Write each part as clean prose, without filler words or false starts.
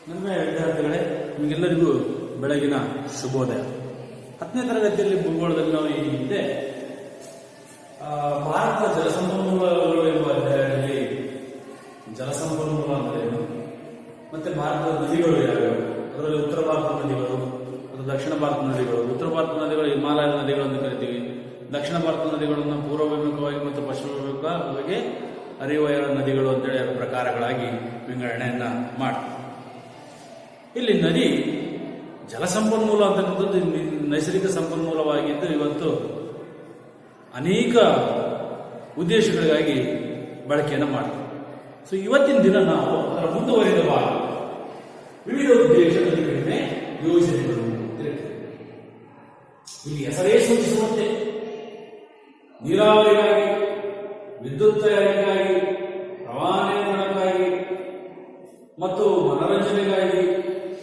ನನ್ನ ವಿದ್ಯಾರ್ಥಿಗಳೇ, ನಿಮಗೆಲ್ಲರಿಗೂ ಬೆಳಗಿನ ಶುಭೋದಯ. 10ನೇ ತರಗತಿಯಲ್ಲಿ ಭೂಗೋಳದಲ್ಲಿ ನಾವು ಈ ಹಿಂದೆ ಭಾರತದ ಜಲಸಂಪನ್ಮೂಲಗಳು ಎಂಬ ಅಧ್ಯಾಯದಲ್ಲಿ ಜಲಸಂಪನ್ಮೂಲ ಅಂದ್ರೇನು, ಮತ್ತೆ ಭಾರತದ ನದಿಗಳು ಯಾವ್ಯಾವು, ಅದರಲ್ಲಿ ಉತ್ತರ ಭಾರತದ ನದಿಗಳು ಮತ್ತು ದಕ್ಷಿಣ ಭಾರತದ ನದಿಗಳು. ಉತ್ತರ ಭಾರತದ ನದಿಗಳು ಹಿಮಾಲಯದ ನದಿಗಳು ಅಂತ ಕರಿತೀವಿ. ದಕ್ಷಿಣ ಭಾರತದ ನದಿಗಳನ್ನು ಪೂರ್ವಭಿಮುಖವಾಗಿ ಮತ್ತು ಪಶ್ಚಿಮಭಿಮುಖವಾಗಿ ಹರಿಯುವ ನದಿಗಳು ಅಂತೇಳಿ ಎರಡು ಪ್ರಕಾರಗಳಾಗಿ ವಿಂಗಡಣೆಯನ್ನ ಮಾಡ್ತೀವಿ. ಇಲ್ಲಿ ನದಿ ಜಲಸಂಪನ್ಮೂಲ ಅಂತಕ್ಕಂಥದ್ದು ನೈಸರ್ಗಿಕ ಸಂಪನ್ಮೂಲವಾಗಿದ್ದು ಇವತ್ತು ಅನೇಕ ಉದ್ದೇಶಗಳಿಗಾಗಿ ಬಳಕೆಯನ್ನು ಮಾಡ್ತೀವಿ. ಸೊ ಇವತ್ತಿನ ದಿನ ನಾವು ಅದರ ಮುಂದುವರಿದ ಭಾಗ ವಿವಿಧ ಉದ್ದೇಶ ನದಿಗಳಿವೆ ಯೋಜನೆಗಳು ಅಂತ ಹೇಳ್ತೇವೆ. ಇಲ್ಲಿ ಹೆಸರೇ ಸೂಚಿಸುವಂತೆ ನೀರಾವರಿಗಾಗಿ, ವಿದ್ಯುತ್ ತಯಾರಿಕೆಗಾಗಿ, ಪ್ರವಾಹ ನಿಯಂತ್ರಣಕ್ಕಾಗಿ ಮತ್ತು ಮನರಂಜನೆಗಾಗಿ,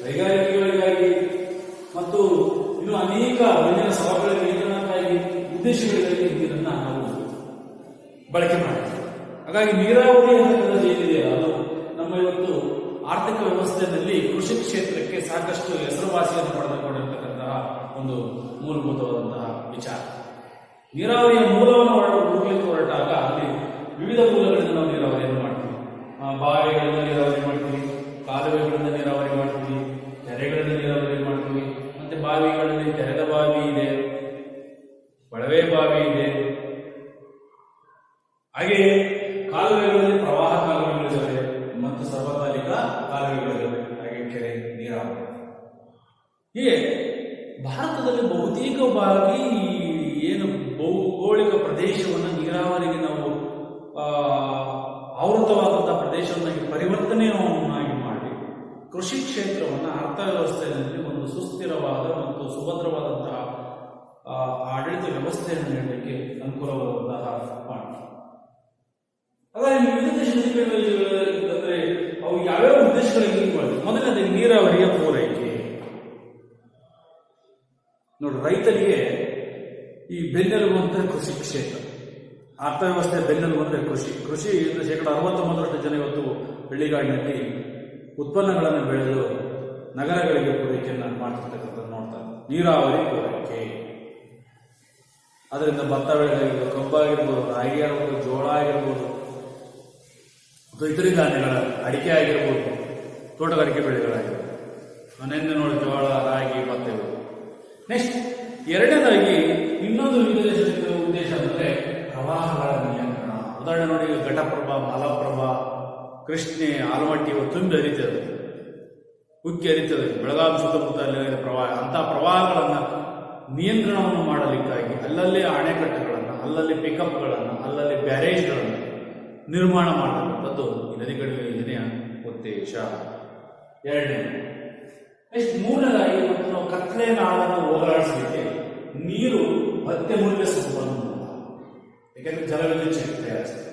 ಕೈಗಾರಿಕೆಗಳಿಗಾಗಿ ಮತ್ತು ಇನ್ನು ಅನೇಕ ಮಣ್ಣಿನ ಸವಕಳಿ ನಿಯಂತ್ರಣಕ್ಕಾಗಿ ಉದ್ದೇಶಗಳಿಗಾಗಿ ನೀರನ್ನು ನಾವು ಬಳಕೆ ಮಾಡ್ತೀವಿ. ಹಾಗಾಗಿ ನೀರಾವರಿ ಅಂತಕ್ಕಂಥದ್ದು ಏನಿದೆ ಅದು ನಮ್ಮ ಇವತ್ತು ಆರ್ಥಿಕ ವ್ಯವಸ್ಥೆಯಲ್ಲಿ ಕೃಷಿ ಕ್ಷೇತ್ರಕ್ಕೆ ಸಾಕಷ್ಟು ಹೆಸರುವಾಸಿಯನ್ನು ಪಡೆದುಕೊಂಡಿರ್ತಕ್ಕಂತಹ ಒಂದು ಮೂಲಭೂತವಾದಂತಹ ವಿಚಾರ. ನೀರಾವರಿಯ ಮೂಲವನ್ನು ಹುಡುಕಲಿಕ್ಕೆ ಹೊರಟಾಗ ಅಲ್ಲಿ ವಿವಿಧ ಮೂಲಗಳಿಂದ ನಾವು ನೀರಾವರಿಯನ್ನು ಮಾಡ್ತೀವಿ. ಬಾವಿಗಳಿಂದ ನೀರಾವರಿ ಮಾಡ್ತೀವಿ, ಕಾಲುವೆಗಳಿಂದ ನೀರಾವರಿ ಮಾಡ್ತೀವಿ, ಕೆರೆಗಳಿಂದ ನೀರಾವರಿ ಮಾಡ್ತೀವಿ. ಮತ್ತೆ ಬಾವಿಗಳಲ್ಲಿ ತೆರೆದ ಬಾವಿ ಇದೆ, ಕೊಳವೆ ಬಾವಿ ಇದೆ, ಹಾಗೆಯೇ ಕಾಲುವೆಗಳಲ್ಲಿ ಪ್ರವಾಹ ಕಾಲುವೆಗಳಿದ್ದಾವೆ ಮತ್ತು ಸರ್ವಕಾಲಿಕ ಕಾಲುವೆಗಳಿದ್ದಾವೆ, ಹಾಗೆ ಕೆರೆ ನೀರಾವರಿ. ಹೀಗೆ ಭಾರತದಲ್ಲಿ ಬಹುತೇಕವಾಗಿ ಏನು ಭೌಗೋಳಿಕ ಪ್ರದೇಶವನ್ನು ನೀರಾವರಿಗೆ ನಾವು ಆವೃತವಾದಂತಹ ಪ್ರದೇಶವನ್ನಾಗಿ ಪರಿವರ್ತನೆಯನ್ನಾಗಿ ಮಾಡಿ ಕೃಷಿ ಕ್ಷೇತ್ರವನ್ನು ಅರ್ಥವ್ಯವಸ್ಥೆಯಲ್ಲಿ ಒಂದು ಸುಸ್ಥಿರವಾದ ಮತ್ತು ಸುಭದ್ರವಾದಂತಹ ಆಡಳಿತ ವ್ಯವಸ್ಥೆಯನ್ನು ನೀಡಲಿಕ್ಕೆ ಅನುಕೂಲವಾದಂತಹ ಮಾಡಿ. ಹಾಗಾಗಿ ವಿವಿಧ ದೇಶದಲ್ಲಿ ಅಂದರೆ ಅವು ಯಾವ್ಯಾವ ಉದ್ದೇಶಗಳಿಗೆ ಮೊದಲನೇ ನೀರಾವರಿಯ ಪೂರೈಕೆ. ನೋಡಿ, ರೈತರಿಗೆ ಈ ಬೆನ್ನೆಲುಬು ಅಂತ ಕೃಷಿ ಕ್ಷೇತ್ರ, ಅರ್ಥವ್ಯವಸ್ಥೆ ಬೆನ್ನೆಲುಬು ಅಂದರೆ ಕೃಷಿಯಿಂದ 69% ಜನ ಇವತ್ತು ಹಳ್ಳಿಗಾಡಿನಲ್ಲಿ ಉತ್ಪನ್ನಗಳನ್ನು ಬೆಳೆದು ನಗರಗಳಿಗೆ ಪೂರೈಕೆಯನ್ನು ಮಾಡ್ತಿರ್ತಕ್ಕಂಥದ್ದು ನೋಡ್ತಾರೆ. ನೀರಾವರಿ ಪೂರೈಕೆ, ಅದರಿಂದ ಭತ್ತ ಬೆಳೆಗಳಿರ್ಬೋದು, ಕಬ್ಬಾಗಿರ್ಬೋದು, ರಾಗಿ ಆಗಿರ್ಬೋದು, ಜೋಳ ಆಗಿರ್ಬೋದು, ಇತರೆ ಧಾನ್ಯಗಳ ಅಡಿಕೆ ಆಗಿರ್ಬೋದು, ತೋಟಗಾರಿಕೆ ಬೆಳೆಗಳಾಗಿರ್ಬೋದು. ನೆನ್ನೆ ನೋಡಿ ಜೋಳ, ರಾಗಿ, ಭತ್ತ ಇರ್ಬೋದು. ನೆಕ್ಸ್ಟ್ ಎರಡನೇದಾಗಿ ಇನ್ನೊಂದು ವಿವಿಧ ಉದ್ದೇಶ ಅಂದರೆ ಪ್ರವಾಹಗಳ ನಿಯಂತ್ರಣ. ಉದಾಹರಣೆ ನೋಡಿ, ಘಟಪ್ರಭಾ, ಮಲಪ್ರಭಾ, ಕೃಷ್ಣೆ, ಆಲಮಟ್ಟಿ ತುಂಬಿ ಹರಿತದೆ, ಉಕ್ಕಿ ಹರಿತದೆ. ಬೆಳಗಾವಿ ಸುತ್ತಮುತ್ತ ಅಲ್ಲಿ ಪ್ರವಾಹ, ಅಂತಹ ಪ್ರವಾಹಗಳನ್ನು ನಿಯಂತ್ರಣವನ್ನು ಮಾಡಲಿಕ್ಕಾಗಿ ಅಲ್ಲಲ್ಲಿ ಅಣೆಕಟ್ಟುಗಳನ್ನು, ಅಲ್ಲಲ್ಲಿ ಪಿಕಪ್ಗಳನ್ನು, ಅಲ್ಲಲ್ಲಿ ಬ್ಯಾರೇಜ್ಗಳನ್ನು ನಿರ್ಮಾಣ ಮಾಡತಕ್ಕಂಥದ್ದು ಈ ನದಿಗಳ ಯೋಜನೆಯ ಉದ್ದೇಶ. ಎರಡನೇ. ನೆಕ್ಸ್ಟ್ ಮೂರನೇದಾಗಿ ಇವತ್ತು ನಾವು ಕತ್ಲೆ ನಾಳನ್ನು ಹೋಗಲಾಡಿಸಲಿಕ್ಕೆ ನೀರು ಅತ್ಯಮೂಲ್ಯ ಸಂಪನ್ಮೂಲ. ಯಾಕೆಂದ್ರೆ ಜಲವಿದ್ಯುತ್ ಶಕ್ತಿ ತಯಾರಿಸ್ತದೆ.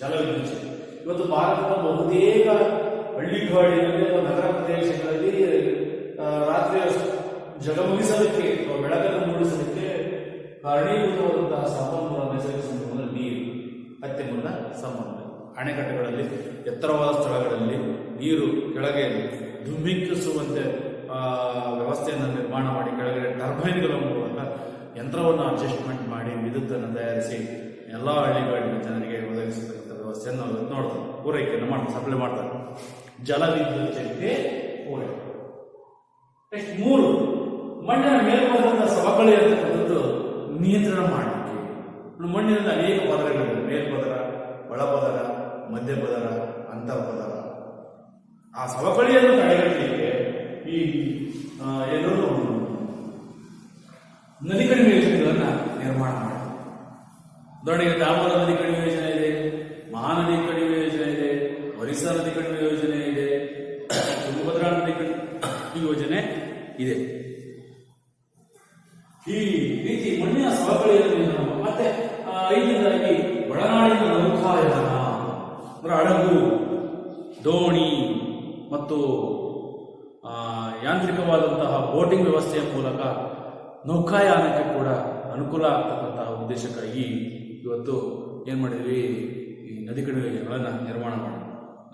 ಜಲವಿದ್ಯುತ್ ಶಕ್ತಿ ಇವತ್ತು ಭಾರತದ ಬಹುತೇಕ ಹಳ್ಳಿಗಾಡಿನಲ್ಲಿ ಅಥವಾ ನಗರ ಪ್ರದೇಶಗಳಲ್ಲಿ ರಾತ್ರಿಯ ಜಗಮಗಿಸಲಿಕ್ಕೆ ಅಥವಾ ಬೆಳಕನ್ನು ಮೂಡಿಸಲಿಕ್ಕೆ ಕಾರಣೀಭೂತವಾದಂತಹ ಸಂಪನ್ಮೂಲ, ನೈಸರ್ಗಿಕ ಸಂಪನ್ಮೂಲ ನೀರು ಅತ್ಯಮೂಲ್ಯ ಸಂಪನ್ಮೂಲ. ಅಣೆಕಟ್ಟುಗಳಲ್ಲಿ, ಎತ್ತರವಾದ ಸ್ಥಳಗಳಲ್ಲಿ ನೀರು ಕೆಳಗೆ ಧುಮ್ಮಿಕ್ಕಿಸುವಂತೆ ವ್ಯವಸ್ಥೆಯನ್ನು ನಿರ್ಮಾಣ ಮಾಡಿ ಕೆಳಗಡೆ ಟರ್ಬೈನ್ಗಳ ಮೂಲಕ ಯಂತ್ರವನ್ನು ಅಡ್ಜಸ್ಟ್ಮೆಂಟ್ ಮಾಡಿ ವಿದ್ಯುತ್ತನ್ನು ತಯಾರಿಸಿ ಎಲ್ಲ ಹಳ್ಳಿಗಾಡಿನ ಜನರಿಗೆ ಒದಗಿಸತಕ್ಕಂಥ ವ್ಯವಸ್ಥೆಯನ್ನು ನಾವು ನೋಡ್ತಾರೆ, ಪೂರೈಕೆಯನ್ನು ಮಾಡ್ತಾರೆ, ಸಪ್ಲೈ ಮಾಡ್ತಾರೆ. ಜಲವಿದ್ಯುತ್ ಶಕ್ತಿ ಪೂರೈಕೆ. ನೆಕ್ಸ್ಟ್ ಮೂರು, ಮಣ್ಣಿನ ಮೇಲ್ಪದರದ ಸವಕಳಿ ಅಂತಕ್ಕಂಥದ್ದು ನಿಯಂತ್ರಣ ಮಾಡಲಿಕ್ಕೆ. ಮಣ್ಣಿನಲ್ಲಿ ಅನೇಕ ಪದರಗಳಿವೆ. ಮೇಲ್ಪದರ, ಒಳಪದರ, ಮಧ್ಯಪದರ, ಅಂತರ್ಪದರ. ಆ ಸವಕಳಿಯನ್ನು ತಡೆಗಟ್ಟಲಿಕ್ಕೆ ಈ ನದಿ ಕಡಿಮೆ ಯೋಜನೆಗಳನ್ನು ನಿರ್ಮಾಣ ಮಾಡಿ. ಉದಾಹರಣೆಗೆ ದಾಮೋದರ ನದಿ ಕಡಿಮೆ ಯೋಜನೆ ಇದೆ, ಮಹಾನದಿ ಕಡಿಮೆ ಯೋಜನೆ ಇದೆ, ಒರಿಸ್ಸಾ ನದಿ ಕಡಿಮೆ ಯೋಜನೆ ಇದೆ, ತುಂಗಭದ್ರಾ ನದಿ ಕಡಿಮೆ ಯೋಜನೆ ಇದೆ. ಈ ರೀತಿ ಮಣ್ಣಿನ ಸವಕಳಿಯನ್ನು ಮತ್ತೆ ಐದನೇದಾಗಿ ಒಳನಾಡಿನ ನೌಕಾಯಾನ ಅಂದ್ರೆ ಹಡಗು, ದೋಣಿ ಮತ್ತು ಯಾಂತ್ರಿಕವಾದಂತಹ ಬೋಟಿಂಗ್ ವ್ಯವಸ್ಥೆಯ ಮೂಲಕ ನೌಕಾಯಾನಕ್ಕೆ ಕೂಡ ಅನುಕೂಲ ಆಗ್ತಕ್ಕಂತಹ ಉದ್ದೇಶಕ್ಕಾಗಿ ಇವತ್ತು ಏನು ಮಾಡಿದ್ವಿ, ಈ ನದಿ ಕಣಿವೆ ಯೋಜನೆಗಳನ್ನು ನಿರ್ಮಾಣ ಮಾಡಿ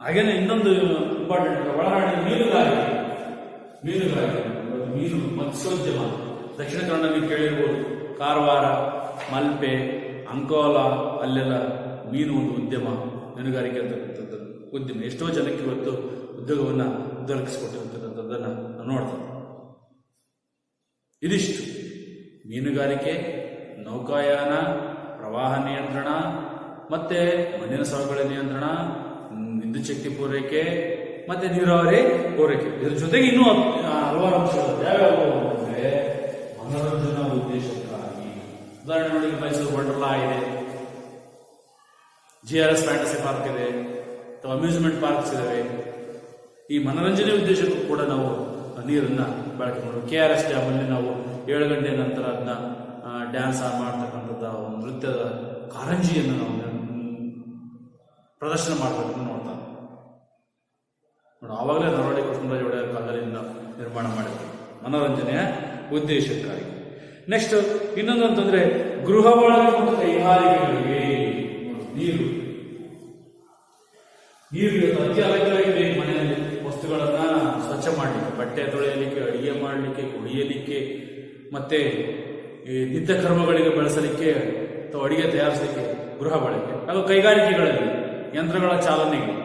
ಹಾಗೇನೆ ಇನ್ನೊಂದು ಇಂಪಾರ್ಟೆಂಟ್ ಒಳನಾಡಿನ ಮೀನುಗಾರಿಕೆ. ಮೀನು ಮತ್ಸ್ಯೋದ್ಯಮ ದಕ್ಷಿಣ ಕನ್ನಡ ನೀವು ಕೇಳಿರ್ಬೋದು. ಕಾರವಾರ, ಮಲ್ಪೆ, ಅಂಕೋಲಾ ಅಲ್ಲೆಲ್ಲ ಮೀನು ಒಂದು ಉದ್ಯಮ, ಮೀನುಗಾರಿಕೆ ಅಂತಕ್ಕಂಥದ್ದು ಉದ್ಯಮ ಎಷ್ಟೋ ಜನಕ್ಕೆ ಇವತ್ತು ಉದ್ಯೋಗವನ್ನು ದೊರಕಿಸಿಕೊಟ್ಟಿರ್ತಕ್ಕಂಥದ್ದನ್ನು ನಾವು ನೋಡ್ತೇವೆ. ಇದಿಷ್ಟು ಮೀನುಗಾರಿಕೆ, ನೌಕಾಯಾನ, ಪ್ರವಾಹ ನಿಯಂತ್ರಣ, ಮತ್ತೆ ಮಣ್ಣಿನ ಸವಕಳಿ ನಿಯಂತ್ರಣ, ವಿದ್ಯುತ್ ಶಕ್ತಿ ಪೂರೈಕೆ, ಮತ್ತೆ ನೀರಾವರಿ ಪೂರೈಕೆ. ಇದರ ಜೊತೆಗೆ ಇನ್ನೂ ಹಲವಾರು ಅಂಶಗಳು ಯಾವ್ಯಾವ ಅಂದರೆ ಮನೋರಂಜನಾ ಉದ್ದೇಶಕ್ಕಾಗಿ. ಉದಾಹರಣೆ ನೋಡಿ, ಮೈಸೂರು ವಂಡರ್ಲಾ ಇದೆ, GRS ಫ್ಯಾಂಟಸಿ ಪಾರ್ಕ್ ಇದೆ, ಅಥವಾ ಅಮ್ಯೂಸ್ಮೆಂಟ್ ಪಾರ್ಕ್ಸ್ ಇದಾವೆ. ಈ ಮನೋರಂಜನೆ ಉದ್ದೇಶಕ್ಕೂ ಕೂಡ ನಾವು ನೀರನ್ನ ಬಳಕೆ ಮಾಡೋದು. KRS ಡ್ಯಾಮ್ ಅಲ್ಲಿ ನಾವು 7 ಗಂಟೆ ನಂತರ ಅದನ್ನ ಡ್ಯಾನ್ಸ್ ಮಾಡ್ತಕ್ಕಂಥದ್ದು, ನೃತ್ಯದ ಕಾರಂಜಿಯನ್ನು ನಾವು ಪ್ರದರ್ಶನ ಮಾಡಬೇಕು ನೋಡ್ತಾ ನೋಡಿ. ಆವಾಗಲೇ ನರವಾಡಿ ಕೃಷ್ಣರಾಜ ಒಡೆಯರ್ ಕಾಲದಲ್ಲಿ ನಿರ್ಮಾಣ ಮಾಡಿದ್ರು ಮನೋರಂಜನೆಯ ಉದ್ದೇಶಕ್ಕಾಗಿ. ನೆಕ್ಸ್ಟ್ ಇನ್ನೊಂದು ಅಂತಂದ್ರೆ ಗೃಹ ಬಳಕೆ ಮತ್ತು ಕೈಗಾರಿಕೆಗಳಿಗೆ ನೀರು ಅತಿ ಅಗತ್ಯವಾಗಿ ಬೇಕು. ಮನೆಯಲ್ಲಿ ವಸ್ತುಗಳನ್ನ ಸ್ವಚ್ಛ ಮಾಡಲಿಕ್ಕೆ, ಬಟ್ಟೆ ತೊಳೆಯಲಿಕ್ಕೆ, ಅಡಿಗೆ ಮಾಡಲಿಕ್ಕೆ, ಕುಡಿಯಲಿಕ್ಕೆ, ಮತ್ತೆ ನಿತ್ಯ ಕರ್ಮಗಳಿಗೆ ಬಳಸಲಿಕ್ಕೆ ಅಥವಾ ಅಡಿಗೆ ತಯಾರಿಸಲಿಕ್ಕೆ ಗೃಹ ಬಳಕೆ. ಹಾಗೂ ಕೈಗಾರಿಕೆಗಳಲ್ಲಿ ಯಂತ್ರಗಳ ಚಾಲನೆಗೆ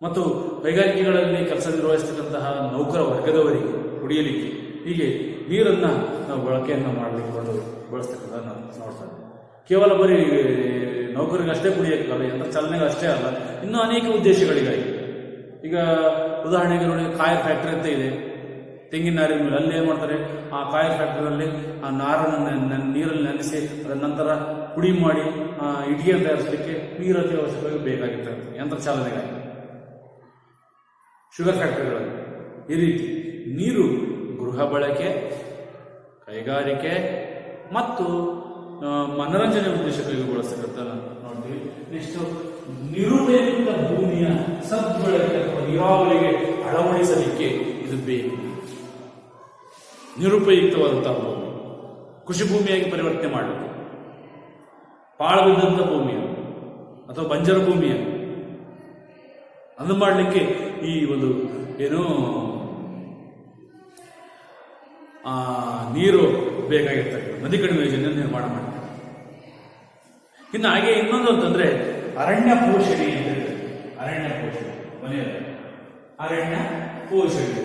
ಮತ್ತು ಕೈಗಾರಿಕೆಗಳಲ್ಲಿ ಕೆಲಸ ನಿರ್ವಹಿಸತಕ್ಕಂತಹ ನೌಕರ ವರ್ಗದವರಿಗೆ ಕುಡಿಯಲಿಕ್ಕೆ, ಹೀಗೆ ನೀರನ್ನ ನಾವು ಬಳಕೆಯನ್ನು ಮಾಡಲಿಕ್ಕೆ ಬಳಸ್ತಕ್ಕಂಥ ನೋಡ್ತಾ ಇದ್ದೀವಿ. ಕೇವಲ ಬರೀ ನೌಕರಿಗಷ್ಟೇ ಕುಡಿಯೋಕ್ಕಲ್ಲ, ಯಂತ್ರ ಚಾಲನೆಗೆ ಅಷ್ಟೇ ಅಲ್ಲ, ಇನ್ನೂ ಅನೇಕ ಉದ್ದೇಶಗಳಿಗಾಗಿ. ಈಗ ಉದಾಹರಣೆಗೆ ನೋಡಿ, ಕಾಯರ್ ಫ್ಯಾಕ್ಟರಿ ಅಂತ ಇದೆ, ತೆಂಗಿನ ನಾರಿನ ಮೇಲೆ. ಅಲ್ಲಿ ಏನು ಮಾಡ್ತಾರೆ, ಆ ಕಾಯರ್ ಫ್ಯಾಕ್ಟರಿನಲ್ಲಿ ಆ ನಾರನ್ನು ನೀರಲ್ಲಿ ನೆನೆಸಿ ಅದರ ನಂತರ ಪುಡಿ ಮಾಡಿ ಇಟ್ಟಿಗೆ ತಯಾರಿಸಲಿಕ್ಕೆ ನೀರು ಅತಿ ಅವಶ್ಯಕವಾಗಿ ಬೇಕಾಗಿರ್ತದೆ ಯಂತ್ರ ಚಾಲನೆಗಾಗಿ. ಶುಗರ್ ಫ್ಯಾಕ್ಟರಿಗಳಲ್ಲಿ ಈ ರೀತಿ ನೀರು ಗೃಹ ಬಳಕೆ, ಕೈಗಾರಿಕೆ ಮತ್ತು ಮನೋರಂಜನೆ ಉದ್ದೇಶಕ್ಕಾಗಿ ಬಳಸತಕ್ಕಂಥ ನೋಡ್ತೀವಿ. ನೆಕ್ಸ್ಟ್ ನಿರುಪಯುಕ್ತ ಭೂಮಿಯ ಸದ್ಬಳಕೆ ಅಥವಾ ನೀರಾವರಿಗೆ ಅಳವಡಿಸಲಿಕ್ಕೆ ಇದು ಬೇಕು. ನಿರುಪಯುಕ್ತವಾದಂತಹ ಭೂಮಿ ಕೃಷಿ ಭೂಮಿಯಾಗಿ ಪರಿವರ್ತನೆ ಮಾಡಲಿಕ್ಕೆ, ಪಾಳು ಬಿದ್ದಂಥ ಭೂಮಿಯನ್ನು ಅಥವಾ ಬಂಜರು ಭೂಮಿಯನ್ನು ಅದು ಮಾಡಲಿಕ್ಕೆ ಈ ಒಂದು ಏನು ನೀರು ಬೇಕಾಗಿರ್ತಕ್ಕಂಥ ನದಿ ಕಣಿವೆ ಯೋಜನೆಯನ್ನು ನಿರ್ಮಾಣ ಮಾಡ್ತಾರೆ. ಇನ್ನು ಹಾಗೆ ಇನ್ನೊಂದು ಅಂತಂದ್ರೆ ಅರಣ್ಯ ಪೋಷಣೆ ಅಂತ ಹೇಳ್ತಾರೆ. ಅರಣ್ಯ ಪೋಷಣೆ ಮನೆಯಲ್ಲಿ ಅರಣ್ಯ ಪೋಷಣೆ.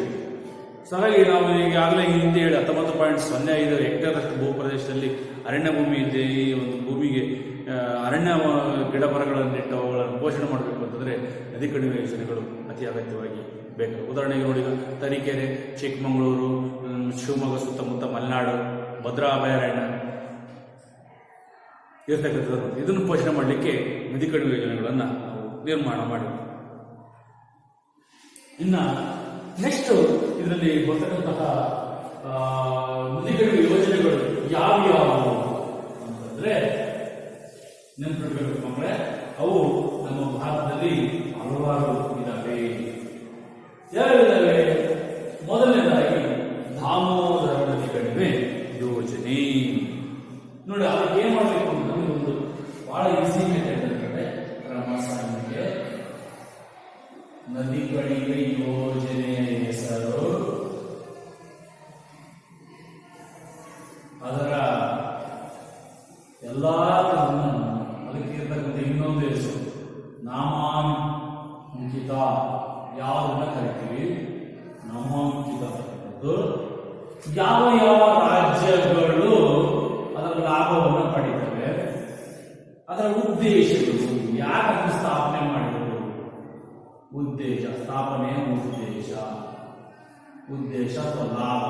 ಸೊ ಹಾಗಾಗಿ ನಾವು ಈಗಾಗಲೇ ಹಿಂದೆ ಹೇಳಿ 19.05 ಹೆಕ್ಟೇರ್ ಅಷ್ಟು ಭೂ ಪ್ರದೇಶದಲ್ಲಿ ಅರಣ್ಯ ಭೂಮಿ ಇದೆ. ಈ ಒಂದು ಭೂಮಿಗೆ ಅರಣ್ಯ ಗಿಡ ಮರಗಳನ್ನು ಇಟ್ಟು ಅವುಗಳನ್ನು ಪೋಷಣೆ ಮಾಡಬೇಕು ಅಂತಂದ್ರೆ ನದಿ ಕಣಿವೆ ಯೋಜನೆಗಳು ಅತಿ ಅಗತ್ಯವಾಗಿ ಬೇಕು. ಉದಾಹರಣೆಗೆ ನೋಡಿ, ತರೀಕೆರೆ, ಚಿಕ್ಕಮಗಳೂರು, ಶಿವಮೊಗ್ಗ ಸುತ್ತಮುತ್ತ ಮಲೆನಾಡು, ಭದ್ರಾ ಅಭಯಾರಣ್ಯ ಇರ್ತಕ್ಕಂಥದ್ದು. ಇದನ್ನು ಪೋಷಣೆ ಮಾಡಲಿಕ್ಕೆ ನದಿ ಕಣಿವೆ ಯೋಜನೆಗಳನ್ನು ನಾವು ನಿರ್ಮಾಣ ಮಾಡಿದ್ವಿ. ಇನ್ನ ನೆಕ್ಸ್ಟ್ ಇದರಲ್ಲಿ ಬರ್ತಕ್ಕಂತಹ ನದಿ ಕಣಿವೆ ಯೋಜನೆಗಳು ಯಾವ್ಯಾವು ಅಂತಂದ್ರೆ ನೆನಪಿಡ್ಬೇಕು ಮಕ್ಕಳೇ, ಅವು ನಮ್ಮ ಭಾರತದಲ್ಲಿ ಹಲವಾರು ಇದ್ದಾವೆ. ಯಾವ್ಯಾವಿದ್ದಾವೆ? ಮೊದಲನೇದಾಗಿ ದಾಮೋದರ ನದಿ ಕಣಿವೆ ಯೋಜನೆ. ನೋಡಿ, ಅದಕ್ಕೆ ಏನ್ ಮಾಡಬೇಕು ಅಂತ ಒಂದು ಬಹಳ ಈಸಿ ಮೆಥಡ್ ಅಂತಂದ್ರೆ ಕ್ರಮಸಂಖ್ಯೆ ನದಿ ಕಣಿವೆ ಯೋಜನೆಯ ಹೆಸರು, ಅದರ ಎಲ್ಲಾ ಅದಕ್ಕೆ ಇರ್ತಕ್ಕಂಥ ಇನ್ನೊಂದು ಹೆಸರು ನಾಮಾಂಕಿತ. ಯಾವನ್ನ ಕರಿತೀವಿ ನಾಮಾಂಕಿತ. ಯಾವ ಯಾವ ರಾಜ್ಯಗಳು ಅದರ ಲಾಭವನ್ನು ಪಡೀತವೆ, ಅದರ ಉದ್ದೇಶಗಳು, ಯಾಕೆ ಸ್ಥಾಪನೆ ಮಾಡಿದರು, ಉದ್ದೇಶ, ಸ್ಥಾಪನೆಯ ಉದ್ದೇಶ ಅಥವಾ ಲಾಭ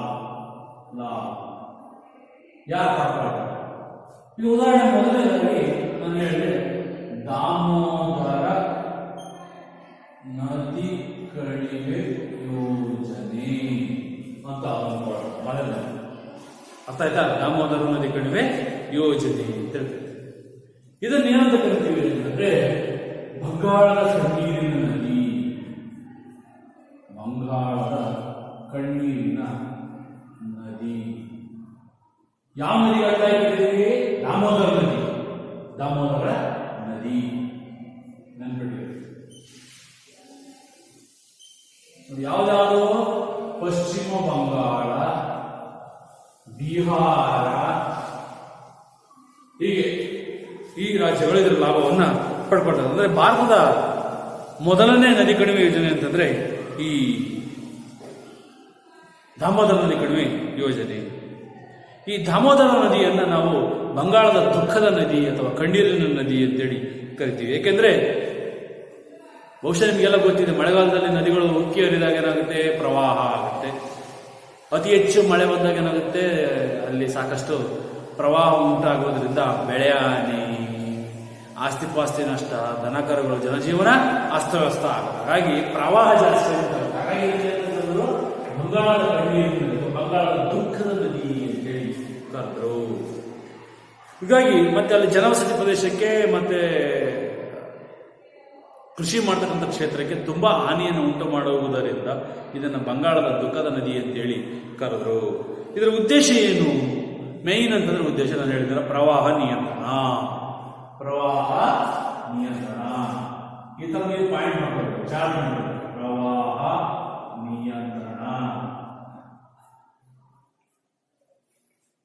ಯಾಕೆ ಕಾಪಾಡ. ಈ ಉದಾಹರಣೆ ಮೊದಲನೇದಾಗಿ ನಾನು ಹೇಳಿದೆ, ದಾಮೋದರ ನದಿ ಕಣಿವೆ ಯೋಜನೆ ಅಂತ ಮೊದಲನೇ ಅರ್ಥ ಆಯ್ತಾ? ದಾಮೋದರ ನದಿ ಕಣಿವೆ ಯೋಜನೆ ಅಂತ ಹೇಳ್ತೇವೆ. ಇದನ್ನ ಏನಂತ ಕರಿತೀವಿ ಅಂತಂದ್ರೆ ಬಂಗಾಳದ ಕಣ್ಣೀರಿನ ನದಿ. ಬಂಗಾಳದ ಕಣ್ಣೀರಿನ ನದಿ ಯಾವ ನದಿ ಅಡ್ಡ ಇಟ್ಟಿದ್ದೀವಿ? ದಾಮೋದರ ನದಿ. ದಾಮೋದರ ನದಿ ನೆನ್ಪಿಟ್ಟಿದ್ದೀವಿ. ಯಾವ್ದಾವುದು? ಪಶ್ಚಿಮ ಬಂಗಾಳ, ಬಿಹಾರ, ಹೀಗೆ ಈ ರಾಜ್ಯಗಳು ಇದರ ಲಾಭವನ್ನ ಪಡ್ಕೊಳ್ತದೆ. ಅಂದ್ರೆ ಭಾರತದ ಮೊದಲನೇ ನದಿ ಕಣಿವೆ ಯೋಜನೆ ಅಂತಂದ್ರೆ ಈ ದಾಮೋದರ ನದಿ ಕಣಿವೆ ಯೋಜನೆ. ಈ ದಾಮೋದರ ನದಿಯನ್ನ ನಾವು ಬಂಗಾಳದ ದುಃಖದ ನದಿ ಅಥವಾ ಕಣ್ಣೀರಿನ ನದಿ ಅಂತೇಳಿ ಕರಿತೀವಿ. ಏಕೆಂದ್ರೆ ಬಹುಶಃ ನಿಮಗೆಲ್ಲ ಗೊತ್ತಿದೆ, ಮಳೆಗಾಲದಲ್ಲಿ ನದಿಗಳು ಉಕ್ಕಿ ಹರಿದಾಗ ಏನಾಗುತ್ತೆ? ಪ್ರವಾಹ ಆಗುತ್ತೆ. ಅತಿ ಹೆಚ್ಚು ಮಳೆ ಬಂದಾಗ ಏನಾಗುತ್ತೆ? ಅಲ್ಲಿ ಸಾಕಷ್ಟು ಪ್ರವಾಹ ಉಂಟಾಗೋದ್ರಿಂದ ಬೆಳೆ ಹಾನಿ, ಆಸ್ತಿಪಾಸ್ತಿ ನಷ್ಟ, ದನಕರುಗಳು, ಜನಜೀವನ ಅಸ್ತವ್ಯಸ್ತ ಆಗುತ್ತೆ. ಹಾಗಾಗಿ ಪ್ರವಾಹ ಜಾಸ್ತಿ ಆಗುತ್ತೆ. ಹಾಗಾಗಿ ಬಂಗಾಳದ ಕಣ್ಣೀರಿನ ನದಿ, ಬಂಗಾಳದ ದುಃಖದ ನದಿ ಅಂತೇಳಿ ಕರೆದ್ರು. ಹೀಗಾಗಿ ಮತ್ತೆ ಅಲ್ಲಿ ಜನವಸತಿ ಪ್ರದೇಶಕ್ಕೆ ಮತ್ತೆ ಕೃಷಿ ಮಾಡ್ತಕ್ಕಂಥ ಕ್ಷೇತ್ರಕ್ಕೆ ತುಂಬಾ ಹಾನಿಯನ್ನು ಉಂಟು ಮಾಡುವುದರಿಂದ ಇದನ್ನು ಬಂಗಾಳದ ದುಃಖದ ನದಿ ಅಂತೇಳಿ ಕರೆದ್ರು. ಇದರ ಉದ್ದೇಶ ಏನು? ಮೇನ್ ಅಂತಂದ್ರೆ ಉದ್ದೇಶ ನಾನು ಹೇಳಿದ್ರೆ ಪ್ರವಾಹ ನಿಯಂತ್ರಣ. ಪ್ರವಾಹ ನಿಯಂತ್ರಣ ಈ ತರ ನೀವು ಪಾಯಿಂಟ್ ಮಾಡಬೇಕು, ಚಾರ್ಜ್ ಮಾಡಬೇಕು. ಪ್ರವಾಹ ನಿಯಂತ್ರಣ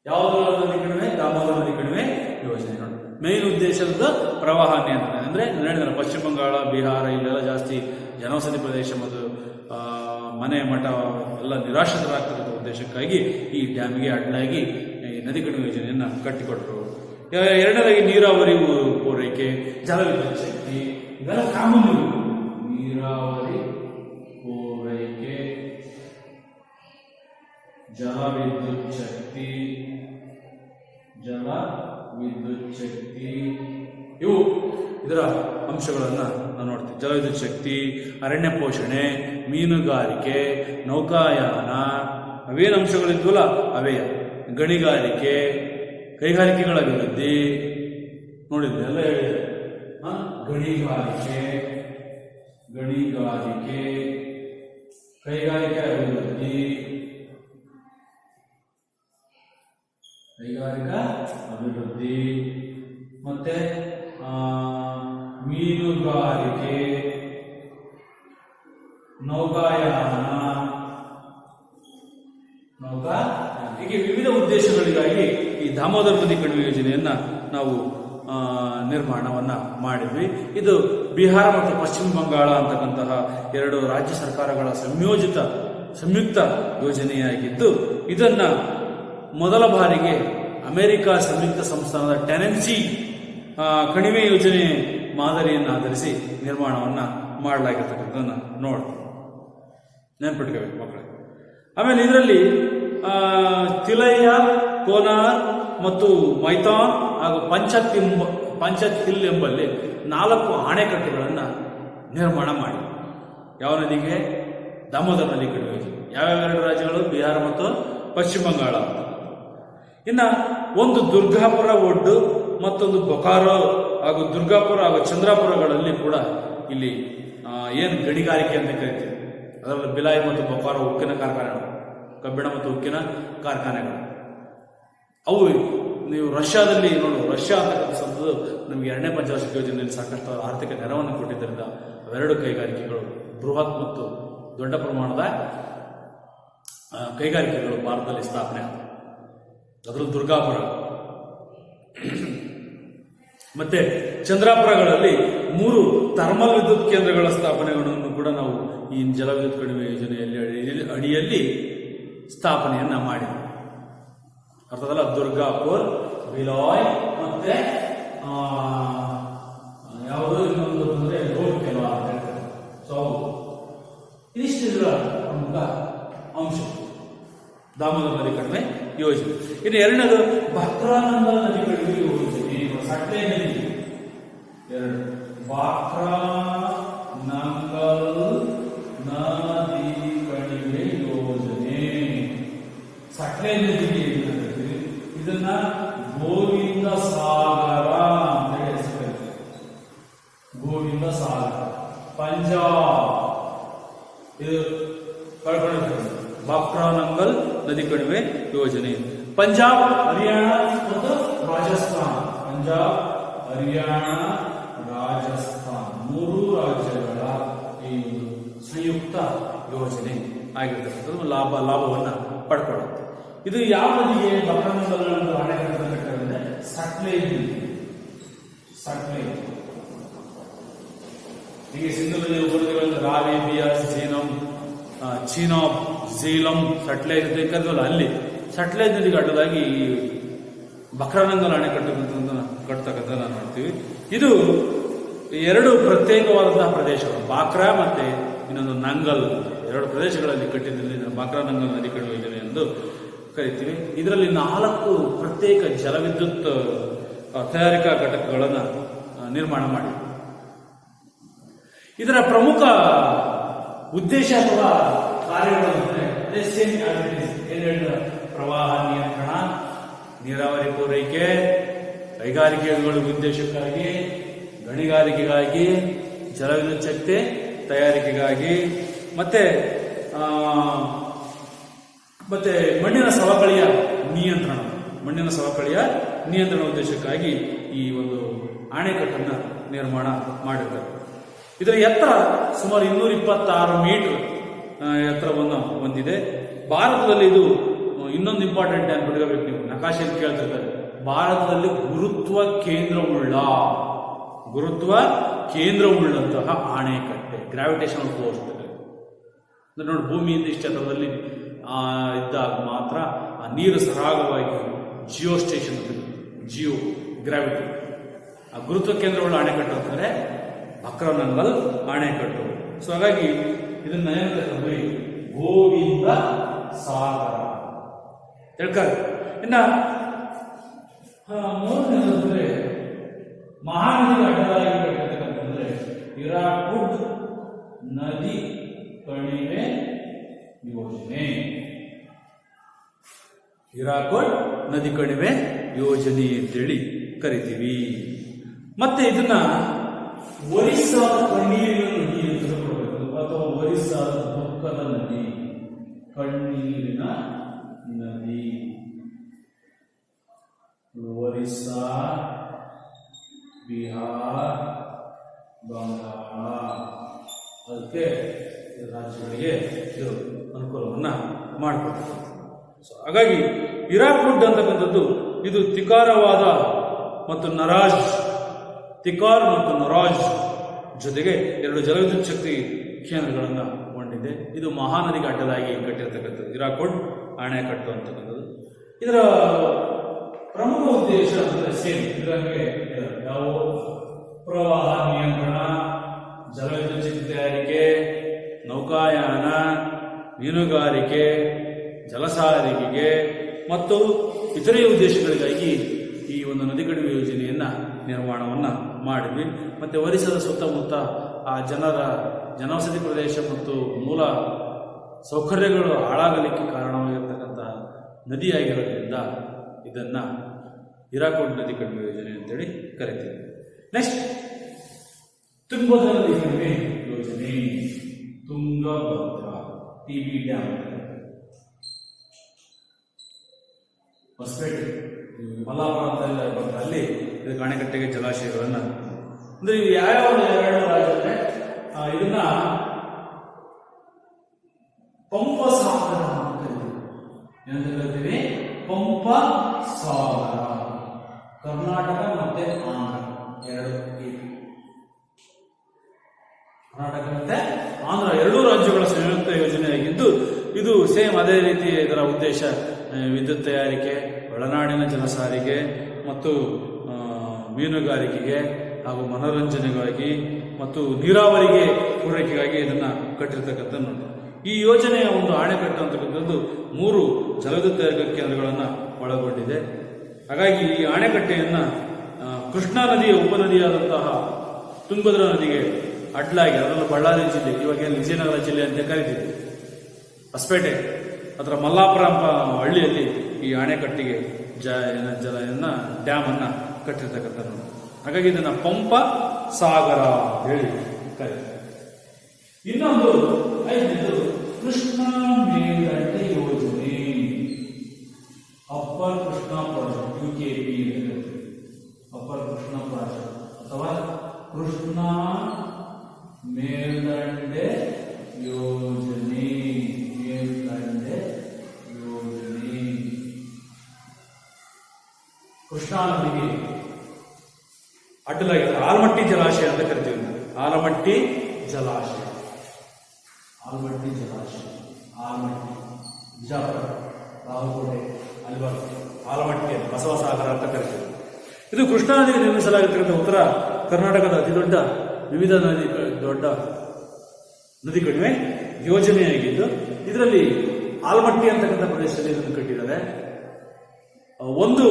ಯಾವುದರ ನದಿ ಕಣಿವೆ? ದಾಮೋದರ ನದಿ ಕಣಿವೆ ಯೋಜನೆ. ನೋಡಿ, ಮೇನ್ ಉದ್ದೇಶದ ಪ್ರವಾಹ ನಿಯಂತ್ರಣ ಅಂದ್ರೆ ಹೇಳಿದ್ರೆ ಪಶ್ಚಿಮ ಬಂಗಾಳ, ಬಿಹಾರ ಇಲ್ಲೆಲ್ಲ ಜಾಸ್ತಿ ಜನವಸತಿ ಪ್ರದೇಶ ಮತ್ತು ಮನೆ ಮಠ ಎಲ್ಲ ನಿರಾಶ್ರಿತರಾಗ್ತಕ್ಕಂಥ ಉದ್ದೇಶಕ್ಕಾಗಿ ಈ ಡ್ಯಾಮ್ಗೆ ಅಡ್ಡಾಗಿ ಈ ನದಿ ಕಣಿವೆ ಯೋಜನೆಯನ್ನ ಕಟ್ಟಿಕೊಟ್ರು. ಎರಡನೇದಾಗಿ ನೀರಾವರಿ ಪೂರೈಕೆ, ಜಲವಿದ್ಯುತ್ ಶಕ್ತಿ, ಇದೆಲ್ಲ ಕಾಮನ್. ನೀರಾವರಿ ಪೂರೈಕೆ, ಜಲವಿದ್ಯುತ್ ಶಕ್ತಿ, ಜಲವಿದ್ಯುತ್ ಶಕ್ತಿ ಇವು ಇದರ ಅಂಶಗಳನ್ನ ನಾವು ನೋಡ್ತೀವಿ. ಜಲವಿದ್ಯುತ್ ಶಕ್ತಿ, ಅರಣ್ಯ ಪೋಷಣೆ, ಮೀನುಗಾರಿಕೆ, ನೌಕಾಯಾನ, ಅವೇನು ಅಂಶಗಳಿದ್ವಲ್ಲ ಅವೇ. ಗಣಿಗಾರಿಕೆ, ಕೈಗಾರಿಕೆಗಳ ಅಭಿವೃದ್ಧಿ ನೋಡಿದ್ವಿ ಎಲ್ಲ ಹೇಳಿದೆ. ಗಣಿಗಾರಿಕೆ, ಕೈಗಾರಿಕೆ ಅಭಿವೃದ್ಧಿ, ಮತ್ತೆ ಮೀನುಗಾರಿಕೆ, ನೌಕಾಯಾನ, ಹೀಗೆ ವಿವಿಧ ಉದ್ದೇಶಗಳಿಗಾಗಿ ಈ ದಾಮೋದರ ನದಿ ಕಣಿವೆ ಯೋಜನೆಯನ್ನ ನಾವು ನಿರ್ಮಾಣವನ್ನ ಮಾಡಿದ್ವಿ. ಇದು ಬಿಹಾರ ಮತ್ತು ಪಶ್ಚಿಮ ಬಂಗಾಳ ಅಂತಕ್ಕಂತಹ ಎರಡು ರಾಜ್ಯ ಸರ್ಕಾರಗಳ ಸಂಯುಕ್ತ ಯೋಜನೆಯಾಗಿದ್ದು, ಇದನ್ನ ಮೊದಲ ಬಾರಿಗೆ ಅಮೆರಿಕ ಸಂಯುಕ್ತ ಸಂಸ್ಥಾನದ ಟೆನೆನ್ಸಿ ಕಣಿವೆ ಯೋಜನೆ ಮಾದರಿಯನ್ನು ಆಧರಿಸಿ ನಿರ್ಮಾಣವನ್ನ ಮಾಡಲಾಗಿರ್ತಕ್ಕಂಥದ್ದನ್ನ ನೋಡಿ ನೆನ್ಪಿಟ್ಕೋಬೇಕು ಮಕ್ಕಳು. ಆಮೇಲೆ ಇದರಲ್ಲಿ ತಿಲೈಯ, ಕೋನಾರ್ ಮತ್ತು ಮೈತಾನ್ ಹಾಗೂ ಪಂಚತ್ ಹಿಲ್ ಎಂಬಲ್ಲಿ 4 ಅಣೆಕಟ್ಟುಗಳನ್ನು ನಿರ್ಮಾಣ ಮಾಡಿ. ಯಾವ ನದಿಗೆ? ದಾಮೋದರ ನದಿ ಕಣಿವೆ ಯೋಜನೆ. ಯಾವ್ಯಾವ 2 ರಾಜ್ಯಗಳು? ಬಿಹಾರ ಮತ್ತು ಪಶ್ಚಿಮ ಬಂಗಾಳ. ಇನ್ನ ಒಂದು ದುರ್ಗಾಪುರ ಒಡ್ಡು, ಮತ್ತೊಂದು ಬೊಕಾರೋ ಹಾಗೂ ದುರ್ಗಾಪುರ ಹಾಗೂ ಚಂದ್ರಾಪುರಗಳಲ್ಲಿ ಕೂಡ ಇಲ್ಲಿ ಏನು ಗಣಿಗಾರಿಕೆ ಅಂತ ಕರಿತೀವಿ. ಅದರಲ್ಲಿ ಬಿಲಾಯಿ ಮತ್ತು ಬೊಕಾರೋ ಉಕ್ಕಿನ ಕಾರ್ಖಾನೆಗಳು, ಕಬ್ಬಿಣ ಮತ್ತು ಉಕ್ಕಿನ ಕಾರ್ಖಾನೆಗಳು. ಅವು ನೀವು ರಷ್ಯಾದಲ್ಲಿ ನೋಡು, ರಷ್ಯಾ ಅಂತಕ್ಕಂಥದ್ದು ನಮಗೆ 2ನೇ ಪಂಚವಾರ್ಷಿಕ ಯೋಜನೆಯಲ್ಲಿ ಸಾಕಷ್ಟು ಆರ್ಥಿಕ ನೆರವನ್ನು ಕೊಟ್ಟಿದ್ದರಿಂದ ಅವೆರಡು ಕೈಗಾರಿಕೆಗಳು, ಬೃಹತ್ ಮತ್ತು ದೊಡ್ಡ ಪ್ರಮಾಣದ ಕೈಗಾರಿಕೆಗಳು ಭಾರತದಲ್ಲಿ ಸ್ಥಾಪನೆ ಆದವು. ಅದರಲ್ಲಿ ದುರ್ಗಾಪುರ ಮತ್ತೆ ಚಂದ್ರಾಪುರಗಳಲ್ಲಿ 3 ಥರ್ಮಲ್ ವಿದ್ಯುತ್ ಕೇಂದ್ರಗಳ ಸ್ಥಾಪನೆಗಳನ್ನು ಕೂಡ ನಾವು ಈ ಜಲವಿದ್ಯುತ್ ಕಣಿವೆ ಯೋಜನೆಯಲ್ಲಿ ಅಡಿಯಲ್ಲಿ ಸ್ಥಾಪನೆಯನ್ನ ಮಾಡಿದ್ವಿ. ಅರ್ಥದಲ್ಲ? ದುರ್ಗಾಪುರ್, ಬಿಲಾಯ್ ಮತ್ತೆ ಯಾವುದು ಇನ್ನೊಂದು ಅಂದ್ರೆ ರೋಡ್ಕೆಲ ಅಂತ ಹೇಳ್ತಾರೆ. ಸೊ ಇದಿಷ್ಟು ಇದರ ಪ್ರಮುಖ ಅಂಶ ದಾಮೋದರ ನದಿ ಕಣಿವೆ ಯೋಜನೆ. ಇನ್ನು ಎರಡನೇದು ಬಾಕ್ರಾನಂದ ನದಿ ಕಣಿವೆ ಯೋಜನೆ. ಸಟ್ಲೆ ನದಿ 2 ಬಾಕ್ರಾನಂಗಲ್ ನದಿ ಕಣಿವೆ ಯೋಜನೆ. ಸಟ್ಲೆ ನದಿಗೆ ಇದನ್ನ ಗೋವಿಂದ ಸಾಗರ ಅಂತ ಹೆಸರು. ಗೋವಿಂದ ಸಾಗರ ಪಂಜಾಬ್ ಇದು ಕಳ್ಕೊಂಡಿರ್ತಾರೆ. ಬಾಕ್ರಾನಂಗಲ್ ನದಿ ಕಣಿವೆ ಯೋಜನೆ ಪಂಜಾಬ್, ಹರಿಯಾಣ ಮತ್ತು ರಾಜಸ್ಥಾನ. ಪಂಜಾಬ್, ಹರಿಯಾಣ, ರಾಜಸ್ಥಾನ 3 ರಾಜ್ಯಗಳ ಈ ಸಂಯುಕ್ತ ಉಪಯುಕ್ತ ಯೋಜನೆ ಆಗಿರ್ತಕ್ಕಂಥದ್ದು ಲಾಭವನ್ನು ಪಡ್ಕೊಳ್ಳುತ್ತೆ. ಇದು ಯಾವ ನದಿಗೆ ಬಕ್ರಾನಂಗಲ್ ಅಣೆಕಟ್ಟು ಕಟ್ಟಿದ್ರೆ ಸಟ್ಲೇಜ್. ಹೀಗೆ ಸಿಂಧು ನದಿ ಉಪನದಿಗಳಲ್ಲಿ ರಾವಿ, ಬಿಯಾಸ್, ಚೀನಾಬ್, ಝೀಲಂ, ಸಟ್ಲೇಜ್ ಅಂತ ಕರೆದಲ್ಲ, ಅಲ್ಲಿ ಸಟ್ಲೇಜ್ ನದಿಗೆ ಅಡ್ಡಲಾಗಿ ಬಕ್ರಾನಂಗಲ್ ಅಣೆಕಟ್ಟು ಕಟ್ತಕ್ಕಂಥ ನೋಡ್ತೀವಿ. ಇದು ಎರಡು ಪ್ರತ್ಯೇಕವಾದಂತಹ ಪ್ರದೇಶಗಳು, ಬಾಕ್ರಾ ಮತ್ತೆ ಇನ್ನೊಂದು ನಂಗಲ್, ಎರಡು ಪ್ರದೇಶಗಳಲ್ಲಿ ಕಟ್ಟಿದಲ್ಲಿ ಬಾಕ್ರಾನಂಗಲ್ ನದಿ ಕಟ್ಟುವ ಯೋಜನೆ ಎಂದು ಕರಿತೀವಿ. ಇದರಲ್ಲಿ 4 ಪ್ರತ್ಯೇಕ ಜಲವಿದ್ಯುತ್ ತಯಾರಿಕಾ ಘಟಕಗಳನ್ನು ನಿರ್ಮಾಣ ಮಾಡಿ ಇದರ ಪ್ರಮುಖ ಉದ್ದೇಶ ಅಥವಾ ಕಾರ್ಯಗಳು ಅಂದರೆ ಪ್ರವಾಹ ನಿಯಂತ್ರಣ, ನೀರಾವರಿ ಪೂರೈಕೆ, ಕೈಗಾರಿಕೆಗಳ ಉದ್ದೇಶಕ್ಕಾಗಿ, ಗಣಿಗಾರಿಕೆಗಾಗಿ, ಜಲವಿದ್ಯುತ್ ಶಕ್ತಿ ತಯಾರಿಕೆಗಾಗಿ, ಮತ್ತೆ ಮಣ್ಣಿನ ಸವಕಳಿಯ ನಿಯಂತ್ರಣ ಉದ್ದೇಶಕ್ಕಾಗಿ ಈ ಒಂದು ಅಣೆಕಟ್ಟನ್ನು ನಿರ್ಮಾಣ ಮಾಡಿದ್ದಾರೆ. ಇದರ ಎತ್ತರ ಸುಮಾರು 226 ಮೀಟರ್ ಎತ್ತರವನ್ನು ಹೊಂದಿದೆ. ಭಾರತದಲ್ಲಿ ಇದು ಇನ್ನೊಂದು ಇಂಪಾರ್ಟೆಂಟ್ ಅಂತ ಬಿಡಬೇಕು, ನೀವು ನಕಾಶೆಯಲ್ಲಿ ಕೇಳ್ತಿರ್ತಾರೆ, ಭಾರತದಲ್ಲಿ ಗುರುತ್ವ ಕೇಂದ್ರವುಳ್ಳಂತಹ ಅಣೆಕಟ್ಟೆ, ಗ್ರಾವಿಟೇಷನಲ್ ಫೋರ್ಸ್ ನೋಡಿ, ಭೂಮಿಯಿಂದ ಇಷ್ಟ ಎತ್ತರದಲ್ಲಿ ಇದ್ದಾಗ ಮಾತ್ರ ಆ ನೀರು ಸರಾಗವಾಗಿ ಜಿಯೋ ಗ್ರಾವಿಟಿ, ಆ ಗುರುತ್ವ ಕೇಂದ್ರವುಳ್ಳ ಅಣೆಕಟ್ಟು ಅಂತಂದ್ರೆ ಬಕ್ರಾನಂಗಲ್ ಅಣೆಕಟ್ಟು. ಸೊ ಹಾಗಾಗಿ ಇದನ್ನ ಏನಂದ್ರೆ ಗೋವಿಂದ ಸಾಗರ ಹೇಳ್ತಾರೆ. ಇನ್ನ ಮೂರನೇದಂದ್ರೆ ಮಹಾನದಿ ಅಡ್ಡಲಾಗಿ ಕಟ್ಟಿರ್ತಕ್ಕಂಥಂದ್ರೆ ಹಿರಾಕುಡ್ ನದಿ ಕಣಿವೆ ಯೋಜನೆ. ಹಿರಾಕುಡ್ ನದಿ ಕಣಿವೆ ಯೋಜನೆ ಅಂತೇಳಿ ಕರಿತೀವಿ. ಮತ್ತೆ ಇದನ್ನ ಒರಿಸ್ಸಾದ ಕಣ್ಣೀರಿನ ನದಿ ಅಂತ ಕೊಡಬೇಕು, ಅಥವಾ ಒರಿಸ್ಸಾದ ದುಃಖದ ನದಿ, ಕಣ್ಣೀರಿನ ನದಿ. ಒರಿಸ್ಸಾ, ಬಿಹಾರ್, ಬಂಗಾಳ, ಅದಕ್ಕೆ ರಾಜ್ಯಗಳಿಗೆ ಇದು ಅನುಕೂಲವನ್ನ ಮಾಡಿಕೊಡ್ತಾರೆ. ಸೊ ಹಾಗಾಗಿ ಹಿರಾಕುಡ್ ಅಂತಕ್ಕಂಥದ್ದು ಇದು ತಿಕಾರ್ ಮತ್ತು ನರಾಜ್ ಜೊತೆಗೆ 2 ಜಲವಿದ್ಯುತ್ ಶಕ್ತಿ ಕೇಂದ್ರಗಳನ್ನು ಹೊಂದಿದೆ. ಇದು ಮಹಾನದಿಗೆ ಅಡ್ಡಲಾಗಿ ಕಟ್ಟಿರತಕ್ಕಂಥದ್ದು ಹಿರಾಕುಡ್ ಅಣೆಕಟ್ಟು ಅಂತಕ್ಕಂಥದ್ದು. ಇದರ ಪ್ರಮುಖ ಉದ್ದೇಶ ಅಂದರೆ ಸೇಮ್ ಇದರಲ್ಲಿ ಯಾವ ಪ್ರವಾಹ ನಿಯಂತ್ರಣ, ಜಲವಿದ್ಯುತ್ ಶಕ್ತಿ ತಯಾರಿಕೆ, ನೌಕಾಯಾನ, ಮೀನುಗಾರಿಕೆ, ಜಲಸಾರಿಗೆಗೆ ಮತ್ತು ಇತರೆ ಉದ್ದೇಶಗಳಿಗಾಗಿ ಈ ಒಂದು ನದಿ ಕಣಿವೆ ಯೋಜನೆಯನ್ನ ನಿರ್ಮಾಣವನ್ನ ಮಾಡಿದ್ವಿ. ಮತ್ತೆ ಒರಿಸ್ಸಾದ ಸುತ್ತಮುತ್ತ ಆ ಜನವಸತಿ ಪ್ರದೇಶ ಮತ್ತು ಮೂಲ ಸೌಕರ್ಯಗಳು ಹಾಳಾಗಲಿಕ್ಕೆ ಕಾರಣವಾಗಿರ್ತಕ್ಕಂಥ ನದಿಯಾಗಿರೋದ್ರಿಂದ ಇದನ್ನ ಹಿರಾಕುಡ್ ನದಿ ಕಣಿವೆ ಯೋಜನೆ ಅಂತೇಳಿ ಕರಿತೀವಿ. ನೆಕ್ಸ್ಟ್ ತುಂಗಭದ್ರಾ ನದಿ ಕಣಿವೆ ಯೋಜನೆ. ತುಂಗಭದ್ರಾ TB ಡ್ಯಾಮ್, ಹೊಸಪೇಟೆ, ಮಲ್ಲಾಪುರ ಅಂತ ಬರ್ತದೆ, ಅಲ್ಲಿ ಇದಕ್ಕೆ ಅಣೆಕಟ್ಟೆಗೆ ಜಲಾಶಯಗಳನ್ನ ಅಂದ್ರೆ ಯಾವ್ಯಾವ 2 ರಾಜ್ಯ ಅಂದ್ರೆ ಇದನ್ನ ಪಂಪ ಸಾಗರ ಅಂತ ಕರಿತೀವಿ. ಪಂಪ ಸಾಗರ ಕರ್ನಾಟಕ ಮತ್ತೆ ಆಂಧ್ರ 2 ರಾಜ್ಯಗಳ ಸಂಯುಕ್ತ ಯೋಜನೆಯಾಗಿದ್ದು ಇದು ಸೇಮ್ ಅದೇ ರೀತಿ ಇದರ ಉದ್ದೇಶ ವಿದ್ಯುತ್ ತಯಾರಿಕೆ, ಒಳನಾಡಿನ ಜಲಸಾರಿಗೆ ಮತ್ತು ಮೀನುಗಾರಿಕೆಗೆ ಹಾಗೂ ಮನೋರಂಜನೆಗಾಗಿ ಮತ್ತು ನೀರಾವರಿಗೆ ಪೂರೈಕೆಗಾಗಿ ಇದನ್ನ ಕಟ್ಟಿರ್ತಕ್ಕಂಥದ್ದು. ಈ ಯೋಜನೆಯ ಒಂದು ಅಣೆಕಟ್ಟು ಅಂತಕ್ಕಂಥದ್ದು 3 ಜಲವಿದ್ಯುತ್ ತಯಾರಿಕಾ ಕೇಂದ್ರಗಳನ್ನು ಒಳಗೊಂಡಿದೆ. ಹಾಗಾಗಿ ಈ ಅಣೆಕಟ್ಟೆಯನ್ನ ಕೃಷ್ಣಾ ನದಿಯ ಉಪನದಿಯಾದಂತಹ ತುಂಗಭದ್ರಾ ನದಿಗೆ ಅಡ್ಲಾಗಿ, ಅದರಲ್ಲೂ ಬಳ್ಳಾರಿ ಜಿಲ್ಲೆ, ಇವಾಗ ವಿಜಯನಗರ ಜಿಲ್ಲೆ ಅಂತ ಕರಿತೀವಿ, ಹೊಸಪೇಟೆ ಅದರ ಮಲ್ಲಾಪುರ ಹಳ್ಳಿಯಲ್ಲಿ ಈ ಅಣೆಕಟ್ಟಿಗೆ ಡ್ಯಾಮ್ ಅನ್ನ ಕಟ್ಟಿರ್ತಕ್ಕಂಥದ್ದು. ಹಾಗಾಗಿ ಇದನ್ನ ಪಂಪ ಸಾಗರ ಅಂತ ಹೇಳಿ ಕರೀತಾರೆ. ಇನ್ನೊಂದು 5ನೇದು ಕೃಷ್ಣಾ ಮೇಲ್ದಂಡೆ ಯೋಜನೆ, ಅಪ್ಪರ್ ಕೃಷ್ಣಾ ಪ್ರಾಜೆಕ್ಟ್, UKP ಅಂತ ಕರೀತೀವಿ. ಅಪ್ಪರ್ ಕೃಷ್ಣಾ ಪ್ರಾಜೆಕ್ಟ್ ಅಥವಾ ಕೃಷ್ಣಾ ಮೇಲ್ದಂಡೆ ಯೋಜನೆ, ಮೇಲ್ದಂಡೆ ಯೋಜನೆ. ಕೃಷ್ಣಾ ನದಿಗೆ ಅಡ್ಡಲಾಗಿದ್ದಾರೆ ಆಲಮಟ್ಟಿ ಜಲಾಶಯ ಅಂತ ಕರಿತೀವಿ. ಆಲಮಟ್ಟಿ ಜಲಾಶಯ, ಆಲಮಟ್ಟಿ ಜಲಾಶಯ, ಆಲಮಟ್ಟಿ, ಬಿಜಾಪುರ, ಬಾಗಲಕೋಟೆ, ಅಲ್ಲಿ ಬರುತ್ತೆ ಆಲಮಟ್ಟಿ, ಬಸವಸಾಗರ ಅಂತ ಕರಿತೀವಿ. ಇದು ಕೃಷ್ಣಾ ನದಿಗೆ ನಿರ್ಮಿಸಲಾಗಿರ್ತಕ್ಕಂಥ ಉತ್ತರ ಕರ್ನಾಟಕದ ಅತಿ ದೊಡ್ಡ ವಿವಿಧ ದೊಡ್ಡ ನದಿ ಕಣಿವೆ ಯೋಜನೆಯಾಗಿದ್ದು, ಇದರಲ್ಲಿ ಆಲಮಟ್ಟಿ ಅಂತಕ್ಕಂಥ ಪ್ರದೇಶದಲ್ಲಿ ಇದನ್ನು ಕಟ್ಟಿದ್ದಾರೆ. ಒಂದು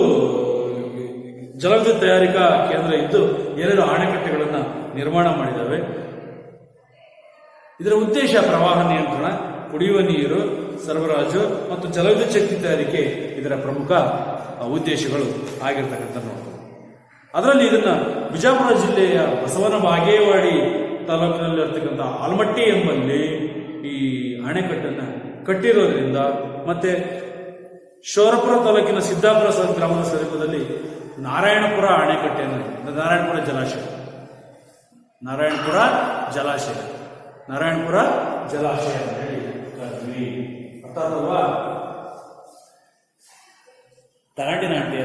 ಜಲವಿದ್ಯುತ್ ತಯಾರಿಕಾ ಕೇಂದ್ರ ಇದ್ದು 2 ಅಣೆಕಟ್ಟೆಗಳನ್ನು ನಿರ್ಮಾಣ ಮಾಡಿದ್ದಾವೆ. ಇದರ ಉದ್ದೇಶ ಪ್ರವಾಹ ನಿಯಂತ್ರಣ, ಕುಡಿಯುವ ನೀರು ಸರಬರಾಜು ಮತ್ತು ಜಲವಿದ್ಯುತ್ ಶಕ್ತಿ ತಯಾರಿಕೆ ಇದರ ಪ್ರಮುಖ ಉದ್ದೇಶಗಳು ಆಗಿರ್ತಕ್ಕಂಥ ನೋಡ್ತಾರೆ. ಅದರಲ್ಲಿ ಇದನ್ನ ಬಿಜಾಪುರ ಜಿಲ್ಲೆಯ ಬಸವನ ಬಾಗೇವಾಡಿ ತಾಲೂಕಿನಲ್ಲಿರ್ತಕ್ಕಂಥ ಆಲಮಟ್ಟಿ ಎಂಬಲ್ಲಿ ಈ ಅಣೆಕಟ್ಟನ್ನು ಕಟ್ಟಿರೋದ್ರಿಂದ, ಮತ್ತೆ ಶೋರಪುರ ತಾಲೂಕಿನ ಸಿದ್ದಾಪುರ ಗ್ರಾಮದ ಸಮೀಪದಲ್ಲಿ ನಾರಾಯಣಪುರ ಅಣೆಕಟ್ಟೆಯನ್ನು, ನಾರಾಯಣಪುರ ಜಲಾಶಯ, ನಾರಾಯಣಪುರ ಜಲಾಶಯ, ನಾರಾಯಣಪುರ ಜಲಾಶಯ ಅಂತ ಹೇಳಿ ಕರ್ತೀವಿ. ಅರ್ಥಾತ್ವಾ ತರಾಟಿನ ಅಡ್ಡಿ.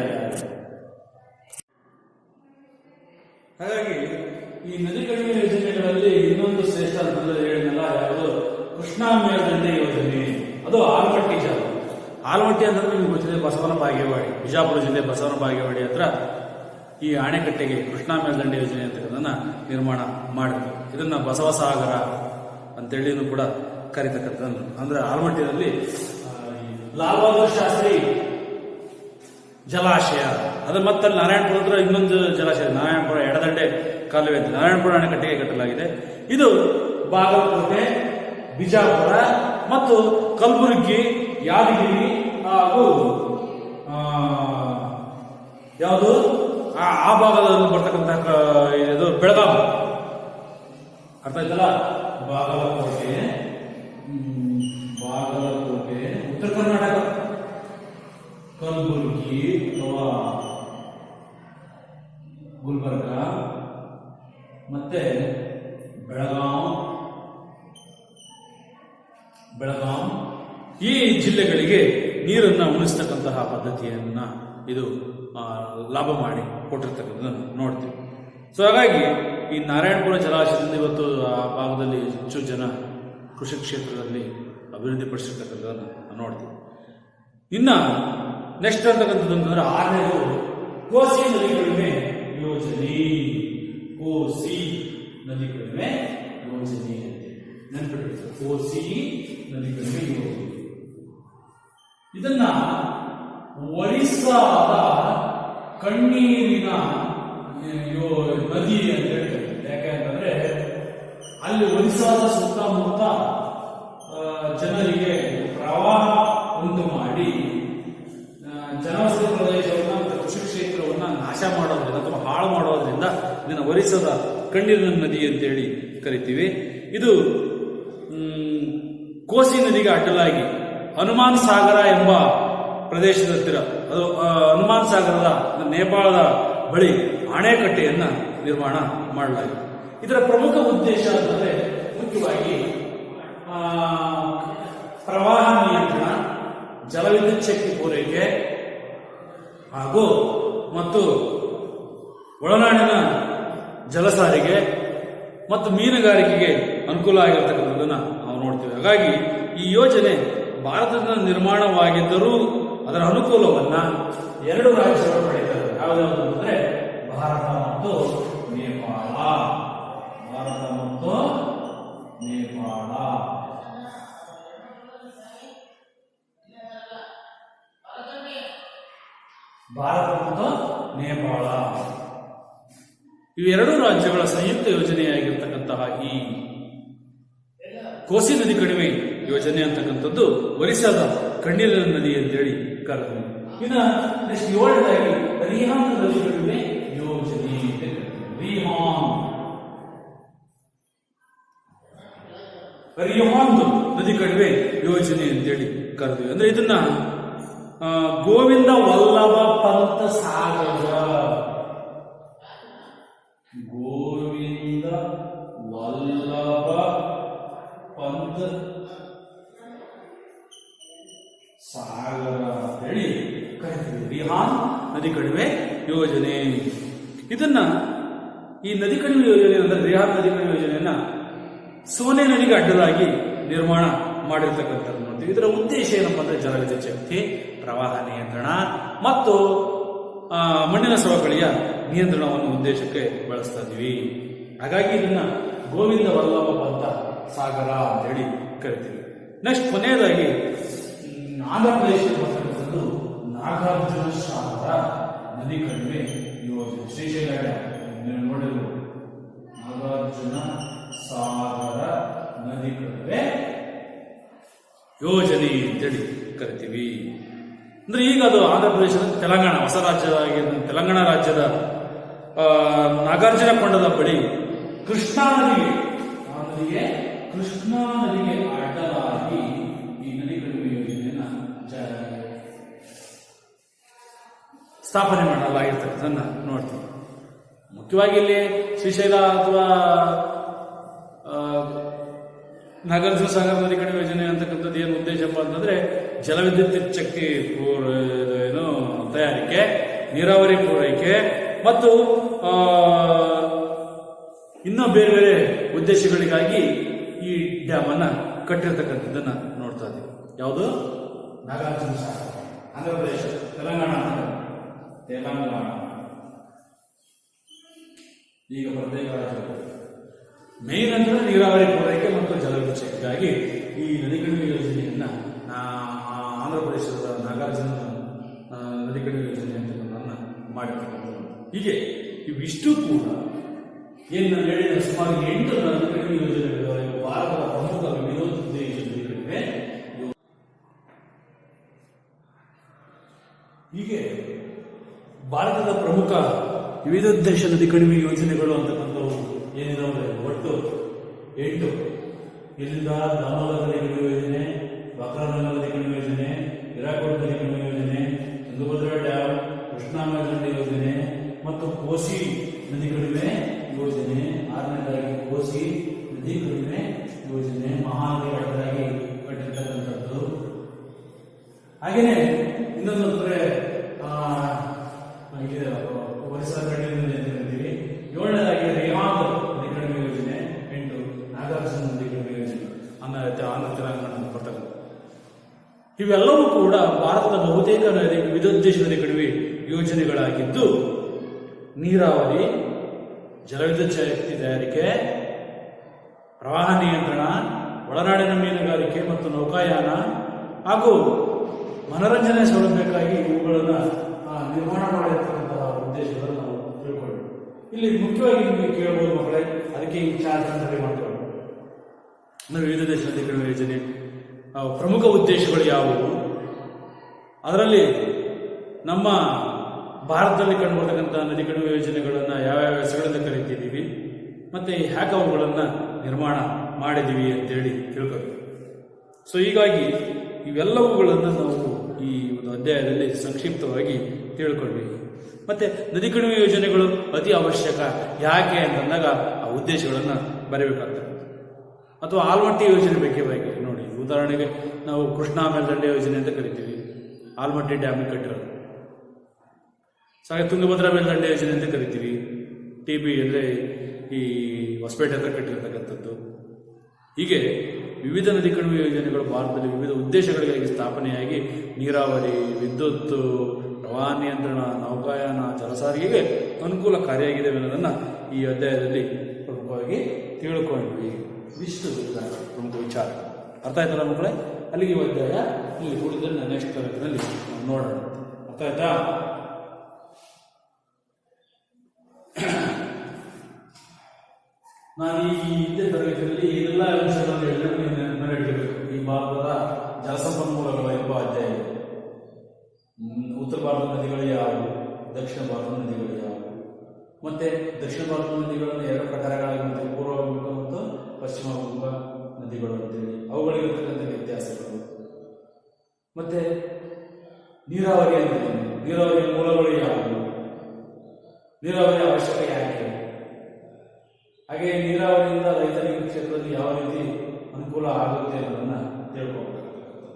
ಹಾಗಾಗಿ ಈ ನದಿ ಕಣಿವೆ ಯೋಜನೆಗಳಲ್ಲಿ ಇನ್ನೊಂದು ಶ್ರೇಷ್ಠ ಅಂತಂದ್ರೆ ಹೇಳಿದ್ನಲ್ಲ, ಯಾವುದು ಕೃಷ್ಣಾ ಮೇಲ್ದಂಡೆ ಯೋಜನೆ, ಅದು ಆಲಮಟ್ಟಿ ಜಾಗ. ಆಲಮಟ್ಟಿ ಅಂದ್ರೆ ನಿಮ್ಗೆ ಗೊತ್ತಿದೆ, ಬಸವನ ಬಾಗೇವಾಡಿ, ಬಿಜಾಪುರ ಜಿಲ್ಲೆ ಬಸವನ ಬಾಗೇವಾಡಿ ಹತ್ರ ಈ ಅಣೆಕಟ್ಟೆಗೆ ಕೃಷ್ಣಾ ಮೇಲ್ದಂಡೆ ಯೋಜನೆ ಅಂತಕ್ಕಂಥದ್ದನ್ನ ನಿರ್ಮಾಣ ಮಾಡಿದ್ರು. ಇದನ್ನ ಬಸವಸಾಗರ ಅಂತೇಳಿನೂ ಕೂಡ ಕರೀತಕ್ಕಂಥದ್ದು. ಅಂದ್ರೆ ಆಲಮಟ್ಟಿಯಲ್ಲಿ ಲಾಲ್ ಬಹದ್ದೂರ್ ಶಾಸ್ತ್ರಿ ಜಲಾಶಯ, ಅದು ಮತ್ತೆ ನಾರಾಯಣಪುರ ಹತ್ರ ಇನ್ನೊಂದು ಜಲಾಶಯ, ನಾರಾಯಣಪುರ ಎಡದಂಡೆ ಕಾಲುವೆ ಅಂತ ನಾರಾಯಣಪುರ ಅಣೆಕಟ್ಟೆಗೆ ಕಟ್ಟಲಾಗಿದೆ. ಇದು ಬಾಗಲಕೋಟೆ, ಬಿಜಾಪುರ ಮತ್ತು ಕಲಬುರಗಿ, ಯಾದಗಿರಿ ಹಾಗೂ ಯಾವುದು ಆ ಭಾಗದಲ್ಲಿ ಬರ್ತಕ್ಕಂಥ ಇದು ಬೆಳಗಾವಿ, ಅರ್ಥ ಆಯ್ತಲ್ಲ. ಬಾಗಲಕೋಟೆ, ಬಾಗಲಕೋಟೆ ಉತ್ತರ ಕರ್ನಾಟಕ, ಕಲಬುರಗಿ ಅಥವಾ ಗುಲ್ಬರ್ಗ, ಮತ್ತೆ ಬೆಳಗಾಂ, ಈ ಜಿಲ್ಲೆಗಳಿಗೆ ನೀರನ್ನು ಉಣಿಸ್ತಕ್ಕಂತಹ ಪದ್ಧತಿಯನ್ನ ಇದು ಲಾಭ ಮಾಡಿ ಕೊಟ್ಟಿರ್ತಕ್ಕಂಥದ್ದನ್ನು ನೋಡ್ತೀವಿ. ಸೊ ಹಾಗಾಗಿ ಈ ನಾರಾಯಣಪುರ ಜಲಾಶಯದಿಂದ ಇವತ್ತು ಆ ಭಾಗದಲ್ಲಿ ಹೆಚ್ಚು ಜನ ಕೃಷಿ ಕ್ಷೇತ್ರದಲ್ಲಿ ಅಭಿವೃದ್ಧಿಪಡಿಸಿರ್ತಕ್ಕಂಥದ್ದನ್ನು ನೋಡ್ತೀವಿ. ಇನ್ನ ನೆಕ್ಸ್ಟ್ ಅಂತಕ್ಕಂಥದ್ದು ಅಂತಂದ್ರೆ 6ನೇದು ಕೋಸಿ ನದಿ ಕಡಿಮೆ ಯೋಜನೆ. ಕೋಸಿ ನದಿ ಕಡಿಮೆ ಯೋಜನೆ ನೆನಪಿಟ್ಟು, ಕೋಸಿ ನದಿ ಕಡಿಮೆ ಯೋಜನೆ. ಇದನ್ನ ಒರಿಸ್ಸಾದ ಕಣ್ಣೀರಿನ ನದಿ ಅಂತ ಹೇಳ್ತಾರೆ. ಯಾಕೆಂತಂದ್ರೆ ಅಲ್ಲಿ ಒರಿಸ್ಸಾದ ಸುತ್ತಮುತ್ತ ಜನರಿಗೆ ಪ್ರವಾಹ ಉಂಟು ಮಾಡಿ ಜನವಸತಿ ಪ್ರದೇಶವನ್ನ ಮತ್ತು ಕೃಷಿ ಕ್ಷೇತ್ರವನ್ನ ನಾಶ ಮಾಡೋದ್ರಿಂದ ಅಥವಾ ಹಾಳು ಮಾಡೋದ್ರಿಂದ ಇದನ್ನು ಒರಿಸ್ಸಾದ ಕಣ್ಣೀರಿನ ನದಿ ಅಂತೇಳಿ ಕರಿತೀವಿ. ಇದು ಕೋಸಿ ನದಿಗೆ ಅಡ್ಡಲಾಗಿ ಹನುಮಾನ್ ಸಾಗರ ಎಂಬ ಪ್ರದೇಶದ ಹತ್ತಿರ, ಅದು ಹನುಮಾನ್ ಸಾಗರದ ನೇಪಾಳದ ಬಳಿ ಅಣೆಕಟ್ಟೆಯನ್ನ ನಿರ್ಮಾಣ ಮಾಡಲಾಗಿದೆ. ಇದರ ಪ್ರಮುಖ ಉದ್ದೇಶ ಅಂದರೆ ಮುಖ್ಯವಾಗಿ ಪ್ರವಾಹ ನಿಯಂತ್ರಣ, ಜಲವಿದ್ಯುತ್ ಶಕ್ತಿ ಪೂರೈಕೆ ಹಾಗೂ ಮತ್ತು ಒಳನಾಡಿನ ಜಲ ಸಾರಿಗೆ ಮತ್ತು ಮೀನುಗಾರಿಕೆಗೆ ಅನುಕೂಲ ಆಗಿರತಕ್ಕಂಥದ್ದನ್ನು ನಾವು ನೋಡ್ತೀವಿ. ಹಾಗಾಗಿ ಈ ಯೋಜನೆ ಭಾರತದ ನಿರ್ಮಾಣವಾಗಿದ್ದರೂ ಅದರ ಅನುಕೂಲವನ್ನ 2 ರಾಜ್ಯಗಳು ಪಡೆಯುತ್ತವೆ. ಯಾವುದಾದ್ರು ಅಂದ್ರೆ ಭಾರತ ಮತ್ತು ನೇಪಾಳ. ಭಾರತ ಮತ್ತು ನೇಪಾಳ. ಭಾರತ ಮತ್ತು ನೇಪಾಳ ಇವೆರಡೂ ರಾಜ್ಯಗಳ ಸಂಯುಕ್ತ ಯೋಜನೆಯಾಗಿರ್ತಕ್ಕಂತಹ ಈ ಕೋಸಿ ನದಿ ಕಣಿವೆ ಯೋಜನೆ ಅಂತಕ್ಕಂಥದ್ದು ಒರಿಸ್ಸಾದ ಕಣ್ಣೀರಿನ ನದಿ ಅಂತೇಳಿ ಕರೆದು. ಇನ್ನ ನೆಕ್ಸ್ಟ್ 7ನೇದಾಗಿ ರಿಹಾಂದ್ ನದಿ ಕಣಿವೆ ಯೋಜನೆ. ರಿಹಾಂದ್ ನದಿ ಕಣಿವೆ ಯೋಜನೆ ಅಂತೇಳಿ ಕರೆದ್ವಿ. ಅಂದ್ರೆ ಇದನ್ನ ಗೋವಿಂದ ವಲ್ಲಭ ಪಂತ ಸಾಗರ, ಗೋವಿಂದ ವಲ್ಲಭ ಪಂತ ಸಾಗರ ಹೇಳಿ ಕರಿತೀವಿ. ರಿಹಾಂದ್ ನದಿ ಕಣಿವೆ ಯೋಜನೆ. ಇದನ್ನ ಈ ನದಿ ಕಣಿವೆ ಯೋಜನೆ ಅಂದ್ರೆ ರಿಹಾಂದ್ ನದಿ ಕಣಿವೆ ಯೋಜನೆಯನ್ನ ಸೋನೆ ನದಿಗೆ ಅಡ್ಡಲಾಗಿ ನಿರ್ಮಾಣ ಮಾಡಿರ್ತಕ್ಕಂಥದ್ದು ನೋಡ್ತೀವಿ. ಇದರ ಉದ್ದೇಶ ಏನಪ್ಪ ಅಂದ್ರೆ ಜಲವಿದ್ಯುತ್ ಶಕ್ತಿ, ಪ್ರವಾಹ ನಿಯಂತ್ರಣ ಮತ್ತು ಮಣ್ಣಿನ ಸವಕಳಿಯ ನಿಯಂತ್ರಣವನ್ನು ಉದ್ದೇಶಕ್ಕೆ ಬಳಸ್ತಾ ಇದೀವಿ. ಹಾಗಾಗಿ ಇದನ್ನ ಗೋವಿಂದ ವಲ್ಲಭ ಪಂತ ಸಾಗರ ಅಂತ ಹೇಳಿ ಕರಿತೀವಿ. ನೆಕ್ಸ್ಟ್ ಕೊನೆಯದಾಗಿ ಆಂಧ್ರ ಪ್ರದೇಶದಲ್ಲಿ ಬರ್ತಕ್ಕಂಥದ್ದು ನಾಗಾರ್ಜುನ ಸಾಗರ ನದಿ ಕಣಿವೆ ಯೋಜನೆ. ಶ್ರೀಶೈಲ ಡ್ಯಾಮ್ ನೋಡಿದ್ರು ನಾಗಾರ್ಜುನ ಸಾಗರ ನದಿ ಕಣಿವೆ ಯೋಜನೆ ಅಂತೇಳಿ ಕರಿತೀವಿ. ಅಂದ್ರೆ ಈಗ ಅದು ಆಂಧ್ರ ಪ್ರದೇಶದ ತೆಲಂಗಾಣ ಹೊಸ ರಾಜ್ಯವಾಗಿ ತೆಲಂಗಾಣ ರಾಜ್ಯದ ನಾಗಾರ್ಜುನ ಕೊಂಡದ ಬಳಿ ಕೃಷ್ಣಾ ನದಿಗೆ ಅಡ್ಡಲಾಗಿ ಈ ನದಿ ಕಣಿವೆ ಯೋಜನೆಯನ್ನ ಸ್ಥಾಪನೆ ಮಾಡಲಾಗಿರ್ತಕ್ಕಂಥದ್ದನ್ನ ನೋಡ್ತೀವಿ. ಮುಖ್ಯವಾಗಿ ಇಲ್ಲಿ ಶ್ರೀಶೈಲ ಅಥವಾ ನಾಗಾರ್ಜುನ ಸಾಗರ ನದಿ ಕಣಿವೆ ಯೋಜನೆ ಅಂತಕ್ಕಂಥದ್ದು ಏನು ಉದ್ದೇಶಪ್ಪ ಅಂತಂದ್ರೆ ಜಲವಿದ್ಯುತ್ ಶಕ್ತಿ ಏನು ತಯಾರಿಕೆ, ನೀರಾವರಿ ಪೂರೈಕೆ ಮತ್ತು ಇನ್ನೂ ಬೇರೆ ಬೇರೆ ಉದ್ದೇಶಗಳಿಗಾಗಿ ಈ ಡ್ಯಾಮ್ ಅನ್ನ ಕಟ್ಟಿರ್ತಕ್ಕಂಥದ್ದನ್ನ ನೋಡ್ತಾ ಇದ್ದೀವಿ. ಯಾವುದು? ನಾಗಾರ್ಜುನ ಸಾಗರ, ಆಂಧ್ರ ಪ್ರದೇಶ, ತೆಲಂಗಾಣ. ಈಗ ಪ್ರತ್ಯೇಕ ರಾಜ್ಯಗಳು ಮೇನ್ ಅಂದ್ರೆ ನೀರಾವರಿ ಪೂರೈಕೆ ಮತ್ತು ಜಲವಿದ್ಯುತ್ ಶಕ್ತಿಗಾಗಿ ಈ ನದಿ ಕಣಿವೆ ಯೋಜನೆಯನ್ನ ಆಂಧ್ರ ಪ್ರದೇಶದ ನಾಗಾರ್ಜುನ ನದಿ ಕಣಿವೆ ಯೋಜನೆ ಅಂತಕ್ಕಂಥದ್ದನ್ನ ಮಾಡಿರ್ತಕ್ಕಂಥದ್ದು. ಹೀಗೆ ಇವಿಷ್ಟು ಕೂಡ ಏನು ನಾನು ಹೇಳಿದ ಸುಮಾರು 8 ನದಿ ಕಣಿವೆ ಯೋಜನೆಗಳು ಭಾರತದ ಪ್ರಮುಖ ವಿವಿಧೋದ್ದೇಶ ನದಿಗಳಿವೆ. ಹೀಗೆ ಭಾರತದ ಪ್ರಮುಖ ವಿವಿಧೋದ್ದೇಶ ನದಿ ಕಣಿವೆ ಯೋಜನೆಗಳು ಅಂತಕ್ಕಂಥವು ಏನಿದಾವೆ ಒಟ್ಟು 8. ಇಲ್ಲಿಂದ ದಾಮೋದರ ನದಿ ಕಣಿವೆ ಯೋಜನೆ, ಬಕ್ರಾನಂದ ನದಿ ಕಣಿವೆ ಯೋಜನೆ, ಹಿರಾಕೋಡ್ ನದಿ ಕಣಿವೆ ಯೋಜನೆ, ತುಂಗಭದ್ರಾ ಡ್ಯಾಮ್, ಕೃಷ್ಣಾ ಮೇಲ್ದಂಡೆ ಯೋಜನೆ ಮತ್ತು ಕೋಸಿ ನದಿ ಕಣಿವೆ ಯೋಜನೆ. 6ನೇದಾಗಿ ಕೋಸಿ ನದಿ ಕಣಿವೆ ಯೋಜನೆ ಮಹಾನದಿ ಅಡ್ಡಲಾಗಿ ಕಟ್ಟಿರ್ತಕ್ಕಂಥದ್ದು. ಹಾಗೇನೆ ಇನ್ನೊಂದು ಅಂದ್ರೆ ಒರಿಸ್ಸಾ ಕಣಿವೆ ಅಂತ ಕರಿತೀವಿ. 7ನೇದಾಗಿ ರಿಹಾಂದ್ ನದಿ ಕಣಿವೆ ಯೋಜನೆ. 8 ನಾಗಾರ್ಜುನ ನದಿ ಕಣಿವೆ ಯೋಜನೆ ಆಂಧ್ರ ತೆಲಂಗಾಣ ಬರ್ತಕ್ಕಂಥ. ಇವೆಲ್ಲವೂ ಕೂಡ ಭಾರತದ ಬಹುತೇಕ ವಿವಿಧೋದ್ದೇಶ ನದಿ ಕಣಿವೆ ಯೋಜನೆಗಳಾಗಿದ್ದು ನೀರಾವರಿ, ಜಲವಿದ್ಯುತ್ ಶಕ್ತಿ ತಯಾರಿಕೆ, ಪ್ರವಾಹ ನಿಯಂತ್ರಣ, ಒಳನಾಡಿನ ಮೀನುಗಾರಿಕೆ ಮತ್ತು ನೌಕಾಯಾನ ಹಾಗೂ ಮನರಂಜನೆ ಸೌಲಭ್ಯಕ್ಕಾಗಿ ಇವುಗಳನ್ನು ನಿರ್ಮಾಣ ಮಾಡಿರ್ತಕ್ಕಂತಹ ಉದ್ದೇಶಗಳನ್ನು ನಾವು ತಿಳ್ಕೊಳ್ಳಿ. ಇಲ್ಲಿ ಮುಖ್ಯವಾಗಿ ನಿಮಗೆ ಕೇಳಬಹುದು ಮಕ್ಕಳೇ, ಅದಕ್ಕೆ ಈ ಚಾರ್ಟ್ ಅಂತ ಮಾಡ್ತೀವಿ. ವಿವಿಧ ದೇಶ ನದಿ ಕಣಿವೆ ಯೋಜನೆ ಪ್ರಮುಖ ಉದ್ದೇಶಗಳು ಯಾವುವು, ಅದರಲ್ಲಿ ನಮ್ಮ ಭಾರತದಲ್ಲಿ ಕಂಡುಬರ್ತಕ್ಕಂಥ ನದಿ ಕಣಿವೆ ಯೋಜನೆಗಳನ್ನು ಯಾವ್ಯಾವ ಹೆಸರುಗಳಿಂದ ಕರೀತಿದ್ದೀವಿ ಮತ್ತೆ ಹ್ಯಾಕೆ ಅವುಗಳನ್ನು ನಿರ್ಮಾಣ ಮಾಡಿದ್ದೀವಿ ಅಂತೇಳಿ ತಿಳ್ಕೊಬೇಕು. ಸೊ ಹೀಗಾಗಿ ಇವೆಲ್ಲವುಗಳನ್ನು ನಾವು ಈ ಒಂದು ಅಧ್ಯಾಯದಲ್ಲಿ ಸಂಕ್ಷಿಪ್ತವಾಗಿ ತಿಳ್ಕೊಂಡ್ವಿ. ಮತ್ತೆ ನದಿ ಕಣಿವೆ ಯೋಜನೆಗಳು ಅತಿ ಅವಶ್ಯಕ ಯಾಕೆ ಅಂತಂದಾಗ ಆ ಉದ್ದೇಶಗಳನ್ನು ಬರೀಬೇಕಾಗ್ತದೆ. ಅಥವಾ ಆಲ್ಮಟ್ಟಿ ಯೋಜನೆ ಬಗ್ಗೆ ನೋಡಿ, ಉದಾಹರಣೆಗೆ ನಾವು ಕೃಷ್ಣಾ ಮೇಲ್ದಂಡೆ ಯೋಜನೆ ಅಂತ ಕರಿತೀವಿ, ಆಲ್ಮಟ್ಟಿ ಡ್ಯಾಮ್ ಕಟ್ಟಿರೋದು. ಹಾಗೆ ತುಂಗಭದ್ರಾ ಮೇಲ್ದಂಡೆ ಯೋಜನೆ ಅಂತ ಕರಿತೀವಿ, TB ಅಂದರೆ ಈ ಹೊಸಪೇಟೆ ಹತ್ರ ಕಟ್ಟಿರ್ತಕ್ಕಂಥದ್ದು. ಹೀಗೆ ವಿವಿಧ ನದಿ ಕಣಿವೆ ಯೋಜನೆಗಳು ಭಾರತದಲ್ಲಿ ವಿವಿಧ ಉದ್ದೇಶಗಳಿಗಾಗಿ ಸ್ಥಾಪನೆಯಾಗಿ ನೀರಾವರಿ, ವಿದ್ಯುತ್, ಪ್ರವಾಹ ನಿಯಂತ್ರಣ, ನೌಕಾಯಾನ, ಜಲಸಾರಿಗೆಗೆ ಅನುಕೂಲಕಾರಿಯಾಗಿದೆ ಅನ್ನೋದನ್ನು ಈ ಅಧ್ಯಾಯದಲ್ಲಿ ಪ್ರಮುಖವಾಗಿ ತಿಳ್ಕೊಂಡ್ವಿ. ಇಷ್ಟು ಪ್ರಮುಖ ವಿಚಾರ ಅರ್ಥ ಆಯ್ತಲ್ಲ ಮಕ್ಕಳೇ? ಅಲ್ಲಿಗೆ ಈ ಅಧ್ಯಾಯ ಇಲ್ಲಿ ಉಳಿದನ್ನು ನೆಕ್ಸ್ಟ್ ತರಗತಿಯಲ್ಲಿ ನಾವು ನೋಡೋಣ. ಅರ್ಥ ಆಯ್ತಾ? ನಾನು ಈ ಹಿಂದೆ ತರಗತಿಯಲ್ಲಿ ಏನೆಲ್ಲ ಅಂಶಗಳನ್ನು ಹೇಳಿದ್ರೆ ನೆನಪಿಡಬೇಕು. ಈ ಭಾರತದ ಜಲಸಂಪನ್ಮೂಲಗಳ ಎಂಬ ಅಧ್ಯಾಯ, ಉತ್ತರ ಭಾರತದ ನದಿಗಳು ಯಾವುವು, ದಕ್ಷಿಣ ಭಾರತದ ನದಿಗಳು ಯಾವುವು, ಮತ್ತೆ ದಕ್ಷಿಣ ಭಾರತದ ನದಿಗಳನ್ನು 2 ಪ್ರಕಾರಗಳಾಗಿ ಪೂರ್ವ ಗಂಗಾ ಮತ್ತು ಪಶ್ಚಿಮ ಗಂಗಾ ನದಿಗಳು ಅಂತೇಳಿ ಅವುಗಳಿಗಿರ್ತಕ್ಕಂಥ ವ್ಯತ್ಯಾಸಗಳು, ಮತ್ತೆ ನೀರಾವರಿ ಅಂದ್ರೆ ನೀರಾವರಿಯ ಮೂಲಗಳು ಯಾವುವು, ನೀರಾವರಿ ಅವಶ್ಯಕ ಯಾಕೆ, ಹಾಗೆ ನೀರಾವರಿಯಿಂದ ರೈತರಿಗೆ ಕ್ಷೇತ್ರದಲ್ಲಿ ಯಾವ ರೀತಿ ಅನುಕೂಲ ಆಗುತ್ತೆ ಅನ್ನೋದನ್ನ ತಿಳ್ಕೊಬೇಕಾಗ್ತದೆ.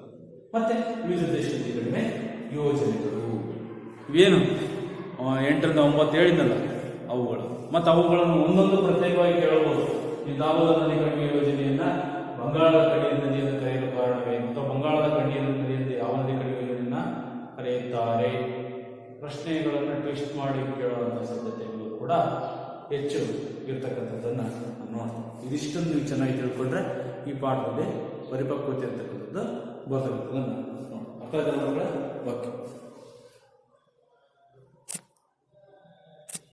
ಮತ್ತೆ ವಿವಿಧ ದೇಶದ ಕಡಿಮೆ ಯೋಜನೆಗಳು ಇವೇನು 8ರಿಂದ 9 ಹೇಳಿದ್ನಲ್ಲ ಅವುಗಳು, ಮತ್ತು ಅವುಗಳನ್ನು ಒಂದೊಂದು ಪ್ರತ್ಯೇಕವಾಗಿ ಕೇಳಬಹುದು. ಈ ದಾಮೋದರ ನದಿ ಕಣಿವೆ ಯೋಜನೆಯನ್ನ ಬಂಗಾಳದ ಕಣಿವೆ ನದಿ ಎಂದು ಕರೆಯಲು ಕಾರಣವೇನು, ಅಥವಾ ಬಂಗಾಳದ ಕಣಿವೆ ನದಿ ಎಂದು ಯಾವ ನದಿ ಕಣಿವೆ ಯೋಜನೆಯನ್ನ ಕರೆಯುತ್ತಾರೆ? ಪ್ರಶ್ನೆಗಳನ್ನು ಟ್ವಿಸ್ಟ್ ಮಾಡಿ ಕೇಳುವಂತಹ ಸಾಧ್ಯತೆಗಳು ಕೂಡ ಹೆಚ್ಚು ಇರ್ತಕ್ಕಂಥದ್ದನ್ನ ನೋಡ್ತೀವಿ. ಇದಿಷ್ಟನ್ನು ನೀವು ಚೆನ್ನಾಗಿ ತಿಳ್ಕೊಂಡ್ರೆ ಈ ಪಾಠದಲ್ಲಿ ಪರಿಪಕ್ವತೆ ಅಂತಕ್ಕಂಥದ್ದು ಬರ್ತಕ್ಕಂಥದ್ದನ್ನು ನೋಡಿ. ಅರ್ಥ ಆಯ್ತಾ ಮಕ್ಕಳೇ? ಓಕೆ.